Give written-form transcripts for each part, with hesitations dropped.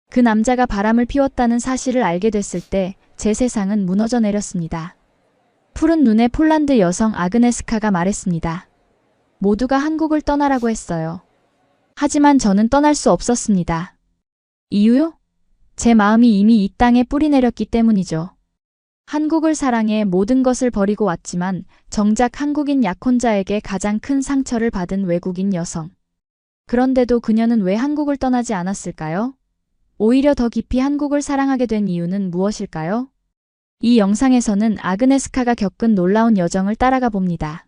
그 남자가 바람을 피웠다는 사실을 알게 됐을 때 제 세상은 무너져 내렸습니다. 푸른 눈의 폴란드 여성 아그네스카가 말했습니다. 모두가 한국을 떠나라고 했어요. 하지만 저는 떠날 수 없었습니다. 이유요? 제 마음이 이미 이 땅에 뿌리 내렸기 때문이죠. 한국을 사랑해 모든 것을 버리고 왔지만 정작 한국인 약혼자에게 가장 큰 상처를 받은 외국인 여성. 그런데도 그녀는 왜 한국을 떠나지 않았을까요? 오히려 더 깊이 한국을 사랑하게 된 이유는 무엇일까요? 이 영상에서는 아그네스카가 겪은 놀라운 여정을 따라가 봅니다.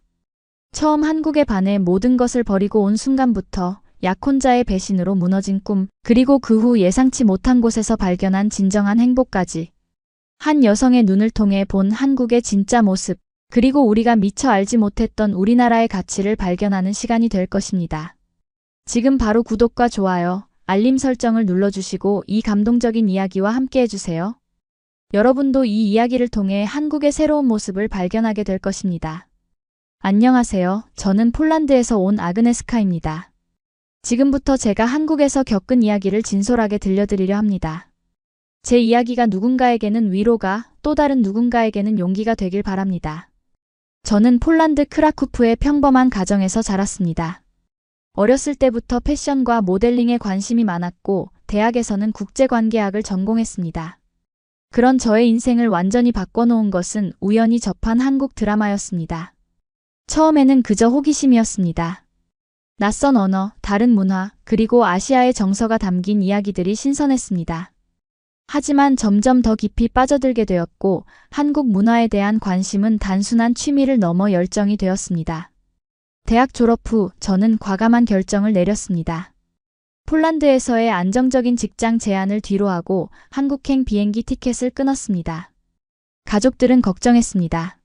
처음 한국에 반해 모든 것을 버리고 온 순간부터 약혼자의 배신으로 무너진 꿈, 그리고 그 후 예상치 못한 곳에서 발견한 진정한 행복까지. 한 여성의 눈을 통해 본 한국의 진짜 모습, 그리고 우리가 미처 알지 못했던 우리나라의 가치를 발견하는 시간이 될 것입니다. 지금 바로 구독과 좋아요, 알림 설정을 눌러주시고 이 감동적인 이야기와 함께 해주세요. 여러분도 이 이야기를 통해 한국의 새로운 모습을 발견하게 될 것입니다. 안녕하세요. 저는 폴란드에서 온 아그네스카입니다. 지금부터 제가 한국에서 겪은 이야기를 진솔하게 들려드리려 합니다. 제 이야기가 누군가에게는 위로가, 또 다른 누군가에게는 용기가 되길 바랍니다. 저는 폴란드 크라쿠프의 평범한 가정에서 자랐습니다. 어렸을 때부터 패션과 모델링에 관심이 많았고 대학에서는 국제관계학을 전공했습니다. 그런 저의 인생을 완전히 바꿔놓은 것은 우연히 접한 한국 드라마였습니다. 처음에는 그저 호기심이었습니다. 낯선 언어, 다른 문화, 그리고 아시아의 정서가 담긴 이야기들이 신선했습니다. 하지만 점점 더 깊이 빠져들게 되었고 한국 문화에 대한 관심은 단순한 취미를 넘어 열정이 되었습니다. 대학 졸업 후 저는 과감한 결정을 내렸습니다. 폴란드에서의 안정적인 직장 제안을 뒤로하고 한국행 비행기 티켓을 끊었습니다. 가족들은 걱정했습니다.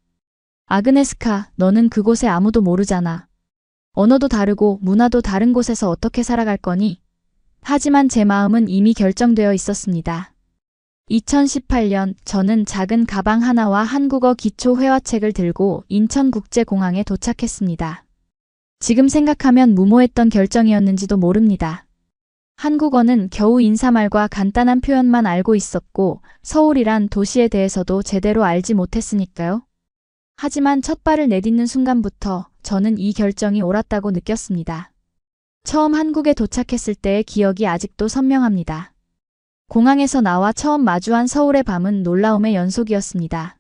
아그네스카, 너는 그곳에 아무도 모르잖아. 언어도 다르고 문화도 다른 곳에서 어떻게 살아갈 거니? 하지만 제 마음은 이미 결정되어 있었습니다. 2018년 저는 작은 가방 하나와 한국어 기초 회화책을 들고 인천국제공항에 도착했습니다. 지금 생각하면 무모했던 결정이었는지도 모릅니다. 한국어는 겨우 인사말과 간단한 표현만 알고 있었고 서울이란 도시에 대해서도 제대로 알지 못했으니까요. 하지만 첫 발을 내딛는 순간부터 저는 이 결정이 옳았다고 느꼈습니다. 처음 한국에 도착했을 때의 기억이 아직도 선명합니다. 공항에서 나와 처음 마주한 서울의 밤은 놀라움의 연속이었습니다.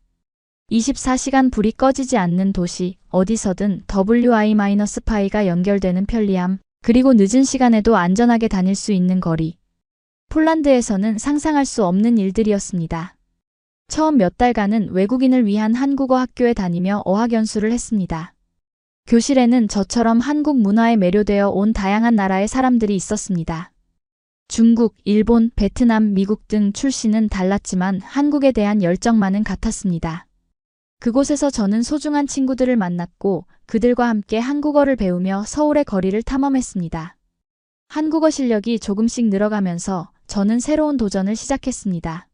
24시간 불이 꺼지지 않는 도시, 어디서든 WI-파이가 연결되는 편리함, 그리고 늦은 시간에도 안전하게 다닐 수 있는 거리. 폴란드에서는 상상할 수 없는 일들이었습니다. 처음 몇 달간은 외국인을 위한 한국어 학교에 다니며 어학연수를 했습니다. 교실에는 저처럼 한국 문화에 매료되어 온 다양한 나라의 사람들이 있었습니다. 중국, 일본, 베트남, 미국 등 출신은 달랐지만 한국에 대한 열정만은 같았습니다. 그곳에서 저는 소중한 친구들을 만났고 그들과 함께 한국어를 배우며 서울의 거리를 탐험했습니다. 한국어 실력이 조금씩 늘어가면서 저는 새로운 도전을 시작했습니다.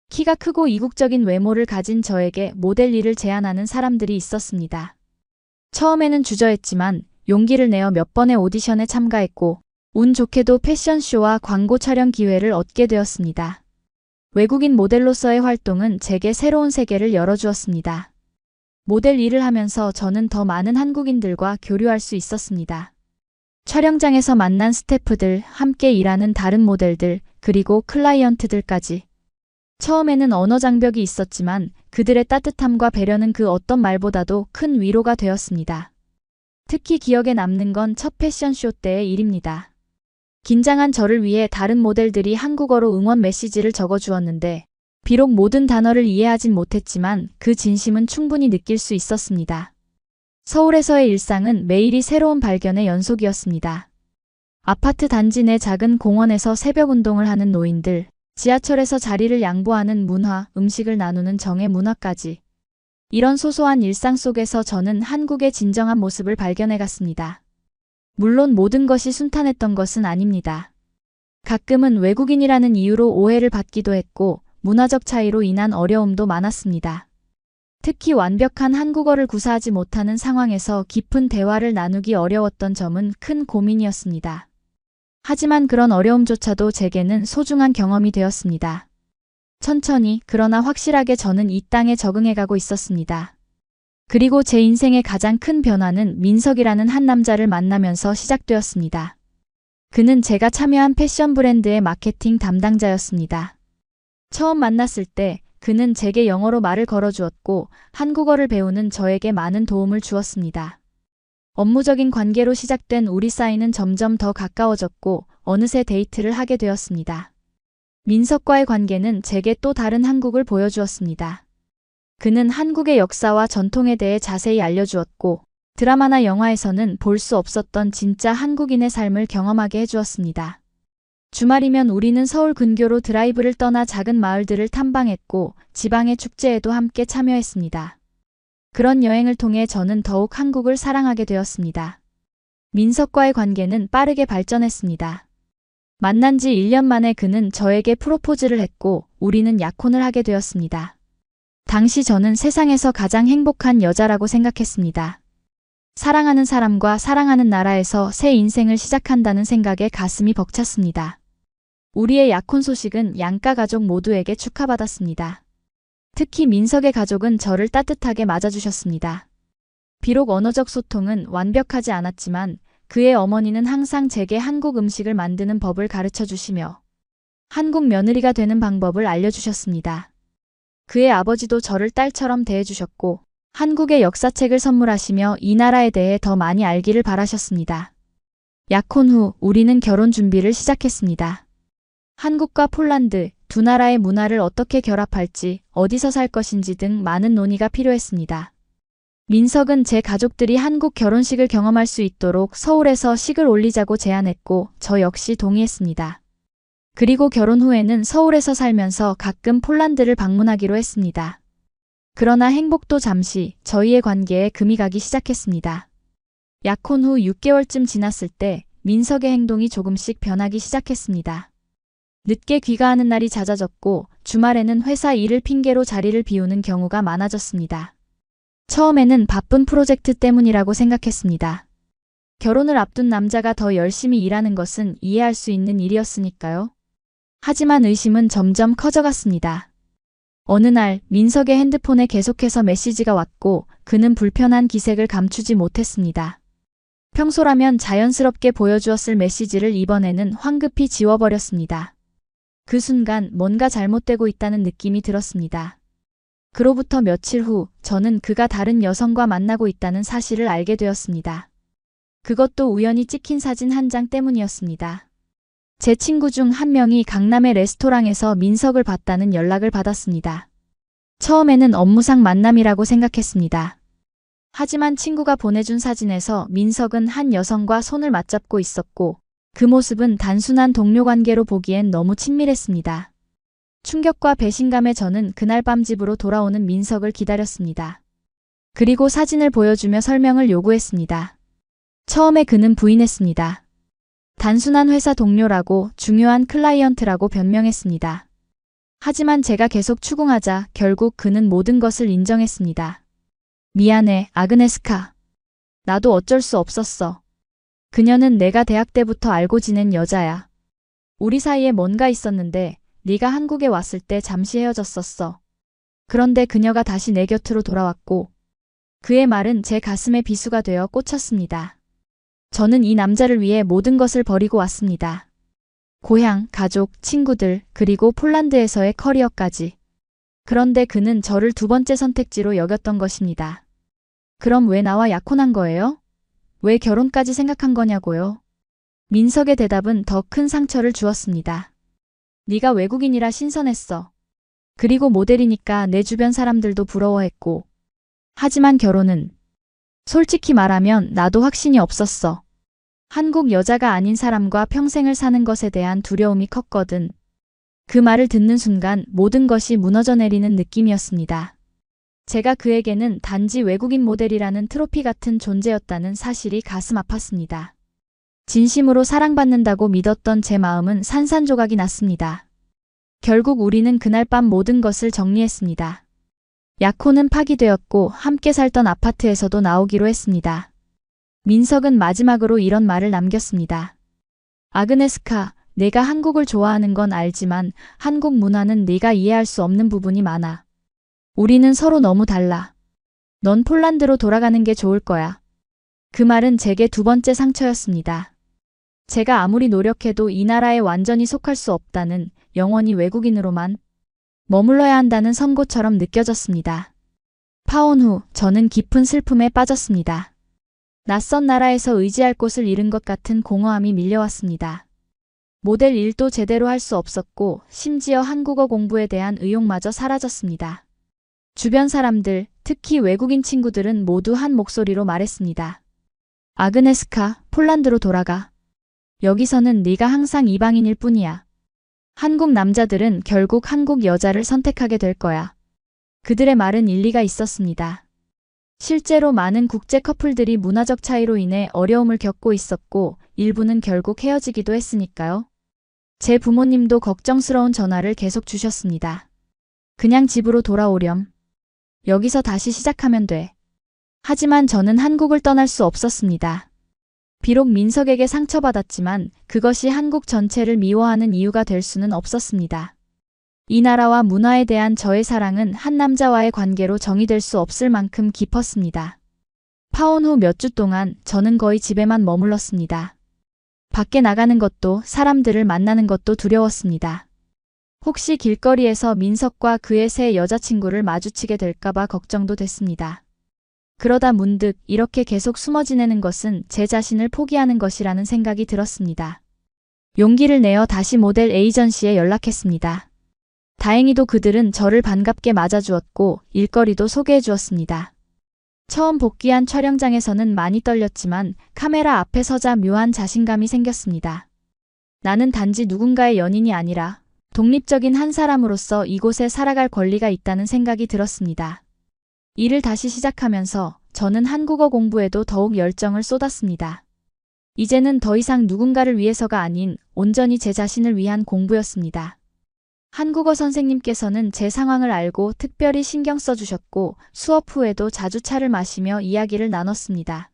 키가 크고 이국적인 외모를 가진 저에게 모델 일을 제안하는 사람들이 있었습니다. 처음에는 주저했지만 용기를 내어 몇 번의 오디션에 참가했고 운 좋게도 패션쇼와 광고 촬영 기회를 얻게 되었습니다. 외국인 모델로서의 활동은 제게 새로운 세계를 열어주었습니다. 모델 일을 하면서 저는 더 많은 한국인들과 교류할 수 있었습니다. 촬영장에서 만난 스태프들, 함께 일하는 다른 모델들, 그리고 클라이언트들까지. 처음에는 언어 장벽이 있었지만 그들의 따뜻함과 배려는 그 어떤 말보다도 큰 위로가 되었습니다. 특히 기억에 남는 건 첫 패션쇼 때의 일입니다. 긴장한 저를 위해 다른 모델들이 한국어로 응원 메시지를 적어주었는데 비록 모든 단어를 이해하진 못했지만 그 진심은 충분히 느낄 수 있었습니다. 서울에서의 일상은 매일이 새로운 발견의 연속이었습니다. 아파트 단지 내 작은 공원에서 새벽 운동을 하는 노인들, 지하철에서 자리를 양보하는 문화, 음식을 나누는 정의 문화까지. 이런 소소한 일상 속에서 저는 한국의 진정한 모습을 발견해갔습니다. 물론 모든 것이 순탄했던 것은 아닙니다. 가끔은 외국인이라는 이유로 오해를 받기도 했고 문화적 차이로 인한 어려움도 많았습니다. 특히 완벽한 한국어를 구사하지 못하는 상황에서 깊은 대화를 나누기 어려웠던 점은 큰 고민이었습니다. 하지만 그런 어려움조차도 제게는 소중한 경험이 되었습니다. 천천히 그러나 확실하게 저는 이 땅에 적응해가고 있었습니다. 그리고 제 인생의 가장 큰 변화는 민석이라는 한 남자를 만나면서 시작되었습니다. 그는 제가 참여한 패션 브랜드의 마케팅 담당자였습니다. 처음 만났을 때 그는 제게 영어로 말을 걸어주었고 한국어를 배우는 저에게 많은 도움을 주었습니다. 업무적인 관계로 시작된 우리 사이는 점점 더 가까워졌고 어느새 데이트를 하게 되었습니다. 민석과의 관계는 제게 또 다른 한국을 보여주었습니다. 그는 한국의 역사와 전통에 대해 자세히 알려주었고 드라마나 영화에서는 볼 수 없었던 진짜 한국인의 삶을 경험하게 해주었습니다. 주말이면 우리는 서울 근교로 드라이브를 떠나 작은 마을들을 탐방했고 지방의 축제에도 함께 참여했습니다. 그런 여행을 통해 저는 더욱 한국을 사랑하게 되었습니다. 민석과의 관계는 빠르게 발전했습니다. 만난 지 1년 만에 그는 저에게 프로포즈를 했고 우리는 약혼을 하게 되었습니다. 당시 저는 세상에서 가장 행복한 여자라고 생각했습니다. 사랑하는 사람과 사랑하는 나라에서 새 인생을 시작한다는 생각에 가슴이 벅찼습니다. 우리의 약혼 소식은 양가 가족 모두에게 축하받았습니다. 특히 민석의 가족은 저를 따뜻하게 맞아주셨습니다. 비록 언어적 소통은 완벽하지 않았지만 그의 어머니는 항상 제게 한국 음식을 만드는 법을 가르쳐 주시며 한국 며느리가 되는 방법을 알려주셨습니다. 그의 아버지도 저를 딸처럼 대해주셨고 한국의 역사책을 선물하시며 이 나라에 대해 더 많이 알기를 바라셨습니다. 약혼 후 우리는 결혼 준비를 시작했습니다. 한국과 폴란드 두 나라의 문화를 어떻게 결합할지, 어디서 살 것인지 등 많은 논의가 필요했습니다. 민석은 제 가족들이 한국 결혼식을 경험할 수 있도록 서울에서 식을 올리자고 제안했고 저 역시 동의했습니다. 그리고 결혼 후에는 서울에서 살면서 가끔 폴란드를 방문하기로 했습니다. 그러나 행복도 잠시 저희의 관계에 금이 가기 시작했습니다. 약혼 후 6개월쯤 지났을 때 민석의 행동이 조금씩 변하기 시작했습니다. 늦게 귀가하는 날이 잦아졌고 주말에는 회사 일을 핑계로 자리를 비우는 경우가 많아졌습니다. 처음에는 바쁜 프로젝트 때문이라고 생각했습니다. 결혼을 앞둔 남자가 더 열심히 일하는 것은 이해할 수 있는 일이었으니까요. 하지만 의심은 점점 커져갔습니다. 어느 날 민석의 핸드폰에 계속해서 메시지가 왔고 그는 불편한 기색을 감추지 못했습니다. 평소라면 자연스럽게 보여주었을 메시지를 이번에는 황급히 지워버렸습니다. 그 순간 뭔가 잘못되고 있다는 느낌이 들었습니다. 그로부터 며칠 후 저는 그가 다른 여성과 만나고 있다는 사실을 알게 되었습니다. 그것도 우연히 찍힌 사진 한 장 때문이었습니다. 제 친구 중 한 명이 강남의 레스토랑에서 민석을 봤다는 연락을 받았습니다. 처음에는 업무상 만남이라고 생각했습니다. 하지만 친구가 보내준 사진에서 민석은 한 여성과 손을 맞잡고 있었고 그 모습은 단순한 동료 관계로 보기엔 너무 친밀했습니다. 충격과 배신감에 저는 그날 밤 집으로 돌아오는 민석을 기다렸습니다. 그리고 사진을 보여주며 설명을 요구했습니다. 처음에 그는 부인했습니다. 단순한 회사 동료라고 중요한 클라이언트라고 변명했습니다. 하지만 제가 계속 추궁하자 결국 그는 모든 것을 인정했습니다. 미안해, 아그네스카. 나도 어쩔 수 없었어. 그녀는 내가 대학 때부터 알고 지낸 여자야. 우리 사이에 뭔가 있었는데 네가 한국에 왔을 때 잠시 헤어졌었어. 그런데 그녀가 다시 내 곁으로 돌아왔고 그의 말은 제 가슴에 비수가 되어 꽂혔습니다. 저는 이 남자를 위해 모든 것을 버리고 왔습니다. 고향, 가족, 친구들, 그리고 폴란드에서의 커리어까지. 그런데 그는 저를 두 번째 선택지로 여겼던 것입니다. 그럼 왜 나와 약혼한 거예요? 왜 결혼까지 생각한 거냐고요? 민석의 대답은 더 큰 상처를 주었습니다. 네가 외국인이라 신선했어. 그리고 모델이니까 내 주변 사람들도 부러워했고. 하지만 결혼은 솔직히 말하면 나도 확신이 없었어. 한국 여자가 아닌 사람과 평생을 사는 것에 대한 두려움이 컸거든. 그 말을 듣는 순간 모든 것이 무너져 내리는 느낌이었습니다. 제가 그에게는 단지 외국인 모델이라는 트로피 같은 존재였다는 사실이 가슴 아팠습니다. 진심으로 사랑받는다고 믿었던 제 마음은 산산조각이 났습니다. 결국 우리는 그날 밤 모든 것을 정리했습니다. 약혼은 파기되었고 함께 살던 아파트에서도 나오기로 했습니다. 민석은 마지막으로 이런 말을 남겼습니다. 아그네스카, 내가 한국을 좋아하는 건 알지만 한국 문화는 네가 이해할 수 없는 부분이 많아. 우리는 서로 너무 달라. 넌 폴란드로 돌아가는 게 좋을 거야. 그 말은 제게 두 번째 상처였습니다. 제가 아무리 노력해도 이 나라에 완전히 속할 수 없다는, 영원히 외국인으로만 머물러야 한다는 선고처럼 느껴졌습니다. 파혼 후 저는 깊은 슬픔에 빠졌습니다. 낯선 나라에서 의지할 곳을 잃은 것 같은 공허함이 밀려왔습니다. 모델 일도 제대로 할 수 없었고 심지어 한국어 공부에 대한 의욕마저 사라졌습니다. 주변 사람들, 특히 외국인 친구들은 모두 한 목소리로 말했습니다. 아그네스카, 폴란드로 돌아가. 여기서는 네가 항상 이방인일 뿐이야. 한국 남자들은 결국 한국 여자를 선택하게 될 거야. 그들의 말은 일리가 있었습니다. 실제로 많은 국제 커플들이 문화적 차이로 인해 어려움을 겪고 있었고 일부는 결국 헤어지기도 했으니까요. 제 부모님도 걱정스러운 전화를 계속 주셨습니다. 그냥 집으로 돌아오렴. 여기서 다시 시작하면 돼. 하지만 저는 한국을 떠날 수 없었습니다. 비록 민석에게 상처받았지만 그것이 한국 전체를 미워하는 이유가 될 수는 없었습니다. 이 나라와 문화에 대한 저의 사랑은 한 남자와의 관계로 정의될 수 없을 만큼 깊었습니다. 파혼 후 몇 주 동안 저는 거의 집에만 머물렀습니다. 밖에 나가는 것도 사람들을 만나는 것도 두려웠습니다. 혹시 길거리에서 민석과 그의 새 여자친구를 마주치게 될까봐 걱정도 됐습니다. 그러다 문득 이렇게 계속 숨어 지내는 것은 제 자신을 포기하는 것이라는 생각이 들었습니다. 용기를 내어 다시 모델 에이전시에 연락했습니다. 다행히도 그들은 저를 반갑게 맞아주었고 일거리도 소개해 주었습니다. 처음 복귀한 촬영장에서는 많이 떨렸지만 카메라 앞에 서자 묘한 자신감이 생겼습니다. 나는 단지 누군가의 연인이 아니라 독립적인 한 사람으로서 이곳에 살아갈 권리가 있다는 생각이 들었습니다. 일을 다시 시작하면서 저는 한국어 공부에도 더욱 열정을 쏟았습니다. 이제는 더 이상 누군가를 위해서가 아닌 온전히 제 자신을 위한 공부였습니다. 한국어 선생님께서는 제 상황을 알고 특별히 신경 써주셨고 수업 후에도 자주 차를 마시며 이야기를 나눴습니다.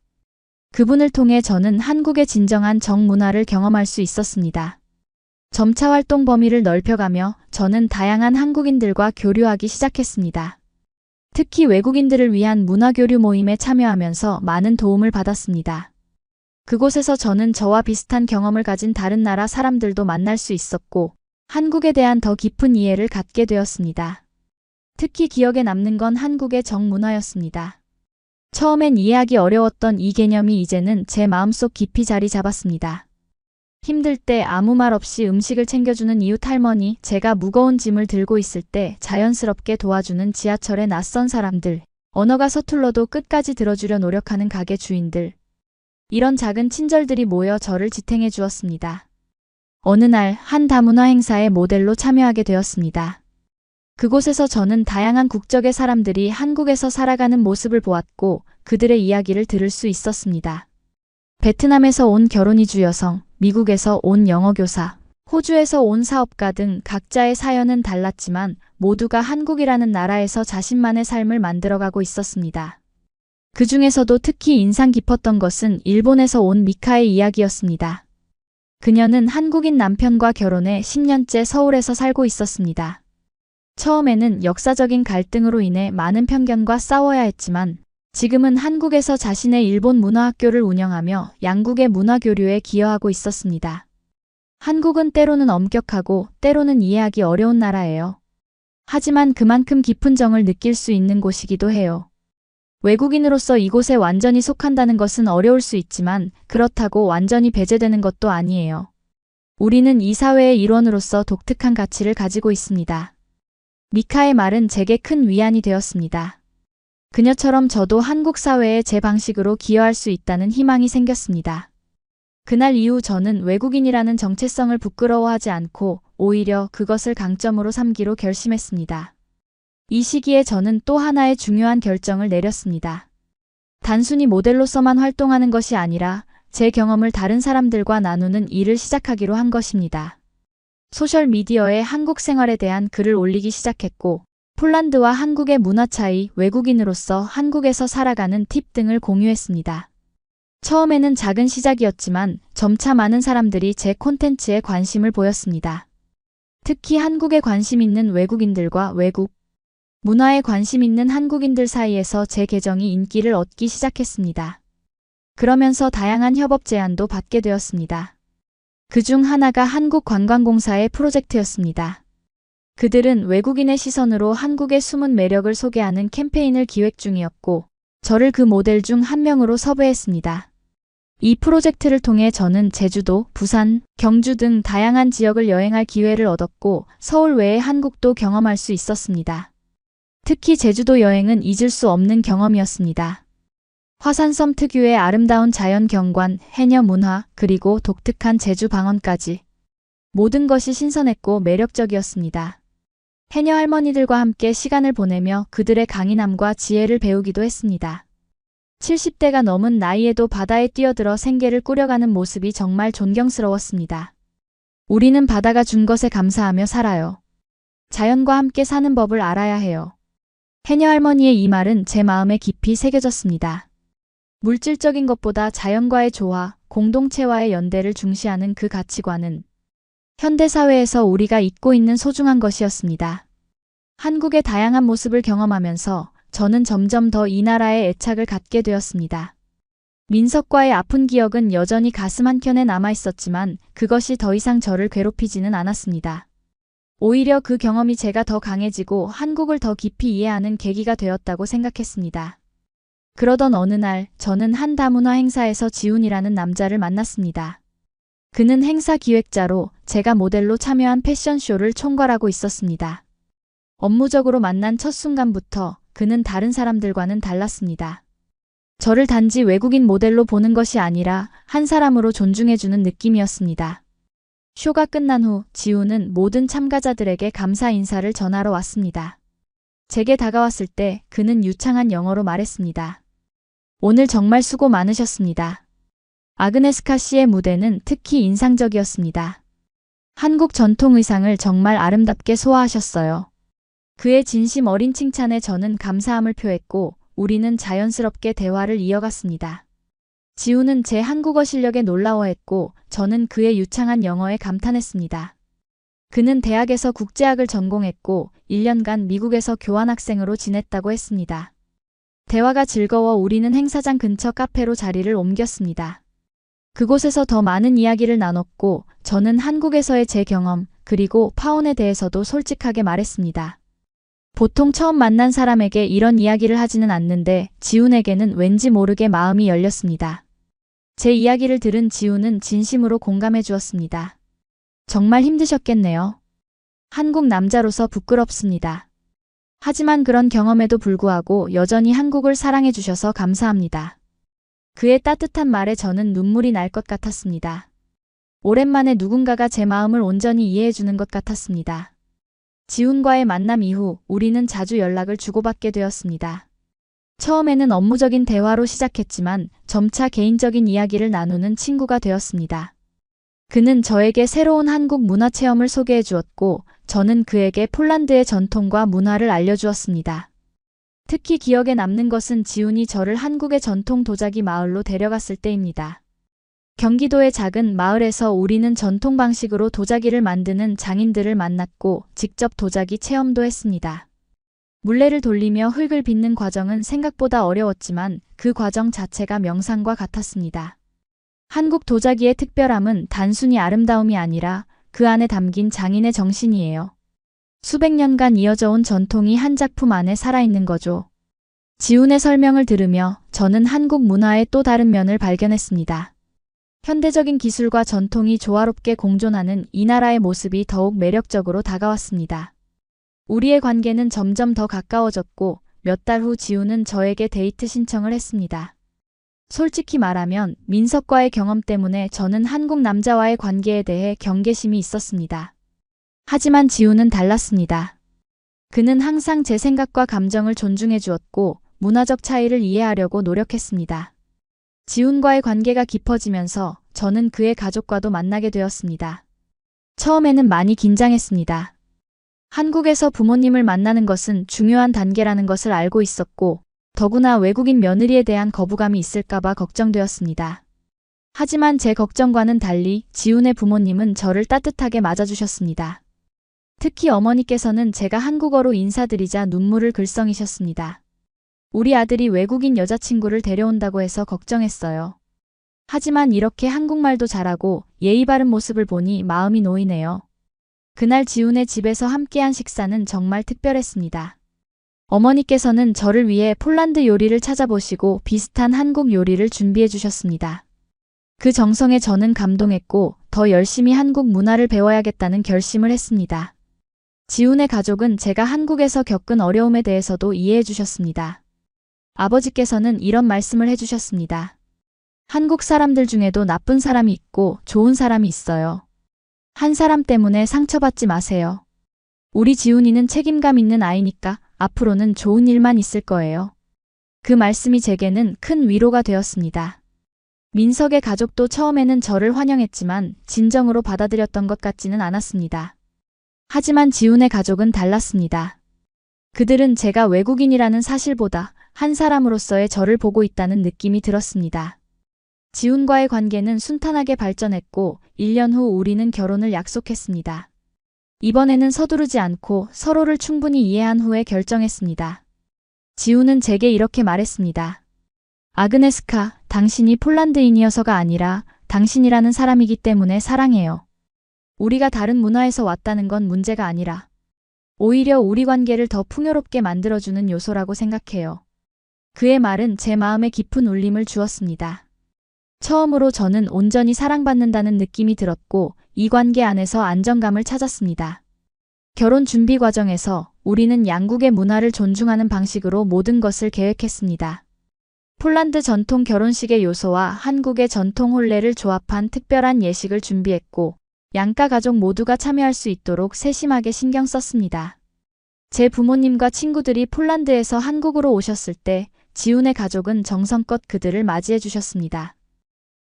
그분을 통해 저는 한국의 진정한 정문화를 경험할 수 있었습니다. 점차 활동 범위를 넓혀가며 저는 다양한 한국인들과 교류하기 시작했습니다. 특히 외국인들을 위한 문화교류 모임에 참여하면서 많은 도움을 받았습니다. 그곳에서 저는 저와 비슷한 경험을 가진 다른 나라 사람들도 만날 수 있었고 한국에 대한 더 깊은 이해를 갖게 되었습니다. 특히 기억에 남는 건 한국의 정문화였습니다. 처음엔 이해하기 어려웠던 이 개념이 이제는 제 마음속 깊이 자리 잡았습니다. 힘들 때 아무 말 없이 음식을 챙겨주는 이웃 할머니, 제가 무거운 짐을 들고 있을 때 자연스럽게 도와주는 지하철의 낯선 사람들, 언어가 서툴러도 끝까지 들어주려 노력하는 가게 주인들. 이런 작은 친절들이 모여 저를 지탱해 주었습니다. 어느 날 한 다문화 행사에 모델로 참여하게 되었습니다. 그곳에서 저는 다양한 국적의 사람들이 한국에서 살아가는 모습을 보았고 그들의 이야기를 들을 수 있었습니다. 베트남에서 온 결혼 이주 여성, 미국에서 온 영어교사, 호주에서 온 사업가 등 각자의 사연은 달랐지만 모두가 한국이라는 나라에서 자신만의 삶을 만들어가고 있었습니다. 그 중에서도 특히 인상 깊었던 것은 일본에서 온 미카의 이야기였습니다. 그녀는 한국인 남편과 결혼해 10년째 서울에서 살고 있었습니다. 처음에는 역사적인 갈등으로 인해 많은 편견과 싸워야 했지만 지금은 한국에서 자신의 일본 문화학교를 운영하며 양국의 문화교류에 기여하고 있었습니다. 한국은 때로는 엄격하고 때로는 이해하기 어려운 나라예요. 하지만 그만큼 깊은 정을 느낄 수 있는 곳이기도 해요. 외국인으로서 이곳에 완전히 속한다는 것은 어려울 수 있지만 그렇다고 완전히 배제되는 것도 아니에요. 우리는 이 사회의 일원으로서 독특한 가치를 가지고 있습니다. 미카의 말은 제게 큰 위안이 되었습니다. 그녀처럼 저도 한국 사회에 제 방식으로 기여할 수 있다는 희망이 생겼습니다. 그날 이후 저는 외국인이라는 정체성을 부끄러워하지 않고 오히려 그것을 강점으로 삼기로 결심했습니다. 이 시기에 저는 또 하나의 중요한 결정을 내렸습니다. 단순히 모델로서만 활동하는 것이 아니라 제 경험을 다른 사람들과 나누는 일을 시작하기로 한 것입니다. 소셜미디어에 한국 생활에 대한 글을 올리기 시작했고 폴란드와 한국의 문화 차이, 외국인으로서 한국에서 살아가는 팁 등을 공유했습니다. 처음에는 작은 시작이었지만 점차 많은 사람들이 제 콘텐츠에 관심을 보였습니다. 특히 한국에 관심 있는 외국인들과 외국 문화에 관심 있는 한국인들 사이에서 제 계정이 인기를 얻기 시작했습니다. 그러면서 다양한 협업 제안도 받게 되었습니다. 그중 하나가 한국관광공사의 프로젝트였습니다. 그들은 외국인의 시선으로 한국의 숨은 매력을 소개하는 캠페인을 기획 중이었고, 저를 그 모델 중 한 명으로 섭외했습니다. 이 프로젝트를 통해 저는 제주도, 부산, 경주 등 다양한 지역을 여행할 기회를 얻었고, 서울 외의 한국도 경험할 수 있었습니다. 특히 제주도 여행은 잊을 수 없는 경험이었습니다. 화산섬 특유의 아름다운 자연 경관, 해녀 문화, 그리고 독특한 제주 방언까지. 모든 것이 신선했고 매력적이었습니다. 해녀 할머니들과 함께 시간을 보내며 그들의 강인함과 지혜를 배우기도 했습니다. 70대가 넘은 나이에도 바다에 뛰어들어 생계를 꾸려가는 모습이 정말 존경스러웠습니다. 우리는 바다가 준 것에 감사하며 살아요. 자연과 함께 사는 법을 알아야 해요. 해녀 할머니의 이 말은 제 마음에 깊이 새겨졌습니다. 물질적인 것보다 자연과의 조화, 공동체와의 연대를 중시하는 그 가치관은 현대사회에서 우리가 잊고 있는 소중한 것이었습니다. 한국의 다양한 모습을 경험하면서 저는 점점 더 이 나라에 애착을 갖게 되었습니다. 민석과의 아픈 기억은 여전히 가슴 한켠에 남아있었지만 그것이 더 이상 저를 괴롭히지는 않았습니다. 오히려 그 경험이 제가 더 강해지고 한국을 더 깊이 이해하는 계기가 되었다고 생각했습니다. 그러던 어느 날 저는 한 다문화 행사에서 지훈이라는 남자를 만났습니다. 그는 행사 기획자로 제가 모델로 참여한 패션쇼를 총괄하고 있었습니다. 업무적으로 만난 첫 순간부터 그는 다른 사람들과는 달랐습니다. 저를 단지 외국인 모델로 보는 것이 아니라 한 사람으로 존중해주는 느낌이었습니다. 쇼가 끝난 후 지훈은 모든 참가자들에게 감사 인사를 전하러 왔습니다. 제게 다가왔을 때 그는 유창한 영어로 말했습니다. 오늘 정말 수고 많으셨습니다. 아그네스카 씨의 무대는 특히 인상적이었습니다. 한국 전통 의상을 정말 아름답게 소화하셨어요. 그의 진심 어린 칭찬에 저는 감사함을 표했고 우리는 자연스럽게 대화를 이어갔습니다. 지훈은 제 한국어 실력에 놀라워했고 저는 그의 유창한 영어에 감탄했습니다. 그는 대학에서 국제학을 전공했고 1년간 미국에서 교환학생으로 지냈다고 했습니다. 대화가 즐거워 우리는 행사장 근처 카페로 자리를 옮겼습니다. 그곳에서 더 많은 이야기를 나눴고 저는 한국에서의 제 경험 그리고 파혼에 대해서도 솔직하게 말했습니다. 보통 처음 만난 사람에게 이런 이야기를 하지는 않는데 지훈에게는 왠지 모르게 마음이 열렸습니다. 제 이야기를 들은 지훈은 진심으로 공감해 주었습니다. 정말 힘드셨겠네요. 한국 남자로서 부끄럽습니다. 하지만 그런 경험에도 불구하고 여전히 한국을 사랑해 주셔서 감사합니다. 그의 따뜻한 말에 저는 눈물이 날 것 같았습니다. 오랜만에 누군가가 제 마음을 온전히 이해해 주는 것 같았습니다. 지훈과의 만남 이후 우리는 자주 연락을 주고받게 되었습니다. 처음에는 업무적인 대화로 시작했지만 점차 개인적인 이야기를 나누는 친구가 되었습니다. 그는 저에게 새로운 한국 문화 체험을 소개해 주었고 저는 그에게 폴란드의 전통과 문화를 알려주었습니다. 특히 기억에 남는 것은 지훈이 저를 한국의 전통 도자기 마을로 데려갔을 때입니다. 경기도의 작은 마을에서 우리는 전통 방식으로 도자기를 만드는 장인들을 만났고 직접 도자기 체험도 했습니다. 물레를 돌리며 흙을 빚는 과정은 생각보다 어려웠지만 그 과정 자체가 명상과 같았습니다. 한국 도자기의 특별함은 단순히 아름다움이 아니라 그 안에 담긴 장인의 정신이에요. 수백 년간 이어져 온 전통이 한 작품 안에 살아있는 거죠. 지훈의 설명을 들으며 저는 한국 문화의 또 다른 면을 발견했습니다. 현대적인 기술과 전통이 조화롭게 공존하는 이 나라의 모습이 더욱 매력적으로 다가왔습니다. 우리의 관계는 점점 더 가까워졌고 몇 달 후 지훈은 저에게 데이트 신청을 했습니다. 솔직히 말하면 민석과의 경험 때문에 저는 한국 남자와의 관계에 대해 경계심이 있었습니다. 하지만 지훈은 달랐습니다. 그는 항상 제 생각과 감정을 존중해 주었고 문화적 차이를 이해하려고 노력했습니다. 지훈과의 관계가 깊어지면서 저는 그의 가족과도 만나게 되었습니다. 처음에는 많이 긴장했습니다. 한국에서 부모님을 만나는 것은 중요한 단계라는 것을 알고 있었고 더구나 외국인 며느리에 대한 거부감이 있을까봐 걱정되었습니다. 하지만 제 걱정과는 달리 지훈의 부모님은 저를 따뜻하게 맞아주셨습니다. 특히 어머니께서는 제가 한국어로 인사드리자 눈물을 글썽이셨습니다. 우리 아들이 외국인 여자친구를 데려온다고 해서 걱정했어요. 하지만 이렇게 한국말도 잘하고 예의 바른 모습을 보니 마음이 놓이네요. 그날 지훈의 집에서 함께한 식사는 정말 특별했습니다. 어머니께서는 저를 위해 폴란드 요리를 찾아보시고 비슷한 한국 요리를 준비해 주셨습니다. 그 정성에 저는 감동했고 더 열심히 한국 문화를 배워야겠다는 결심을 했습니다. 지훈의 가족은 제가 한국에서 겪은 어려움에 대해서도 이해해 주셨습니다. 아버지께서는 이런 말씀을 해주셨습니다. 한국 사람들 중에도 나쁜 사람이 있고 좋은 사람이 있어요. 한 사람 때문에 상처받지 마세요. 우리 지훈이는 책임감 있는 아이니까 앞으로는 좋은 일만 있을 거예요. 그 말씀이 제게는 큰 위로가 되었습니다. 민석의 가족도 처음에는 저를 환영했지만 진정으로 받아들였던 것 같지는 않았습니다. 하지만 지훈의 가족은 달랐습니다. 그들은 제가 외국인이라는 사실보다 한 사람으로서의 저를 보고 있다는 느낌이 들었습니다. 지훈과의 관계는 순탄하게 발전했고 1년 후 우리는 결혼을 약속했습니다. 이번에는 서두르지 않고 서로를 충분히 이해한 후에 결정했습니다. 지훈은 제게 이렇게 말했습니다. 아그네스카, 당신이 폴란드인이어서가 아니라 당신이라는 사람이기 때문에 사랑해요. 우리가 다른 문화에서 왔다는 건 문제가 아니라 오히려 우리 관계를 더 풍요롭게 만들어주는 요소라고 생각해요. 그의 말은 제 마음에 깊은 울림을 주었습니다. 처음으로 저는 온전히 사랑받는다는 느낌이 들었고 이 관계 안에서 안정감을 찾았습니다. 결혼 준비 과정에서 우리는 양국의 문화를 존중하는 방식으로 모든 것을 계획했습니다. 폴란드 전통 결혼식의 요소와 한국의 전통 혼례를 조합한 특별한 예식을 준비했고 양가 가족 모두가 참여할 수 있도록 세심하게 신경 썼습니다. 제 부모님과 친구들이 폴란드에서 한국으로 오셨을 때 지훈의 가족은 정성껏 그들을 맞이해 주셨습니다.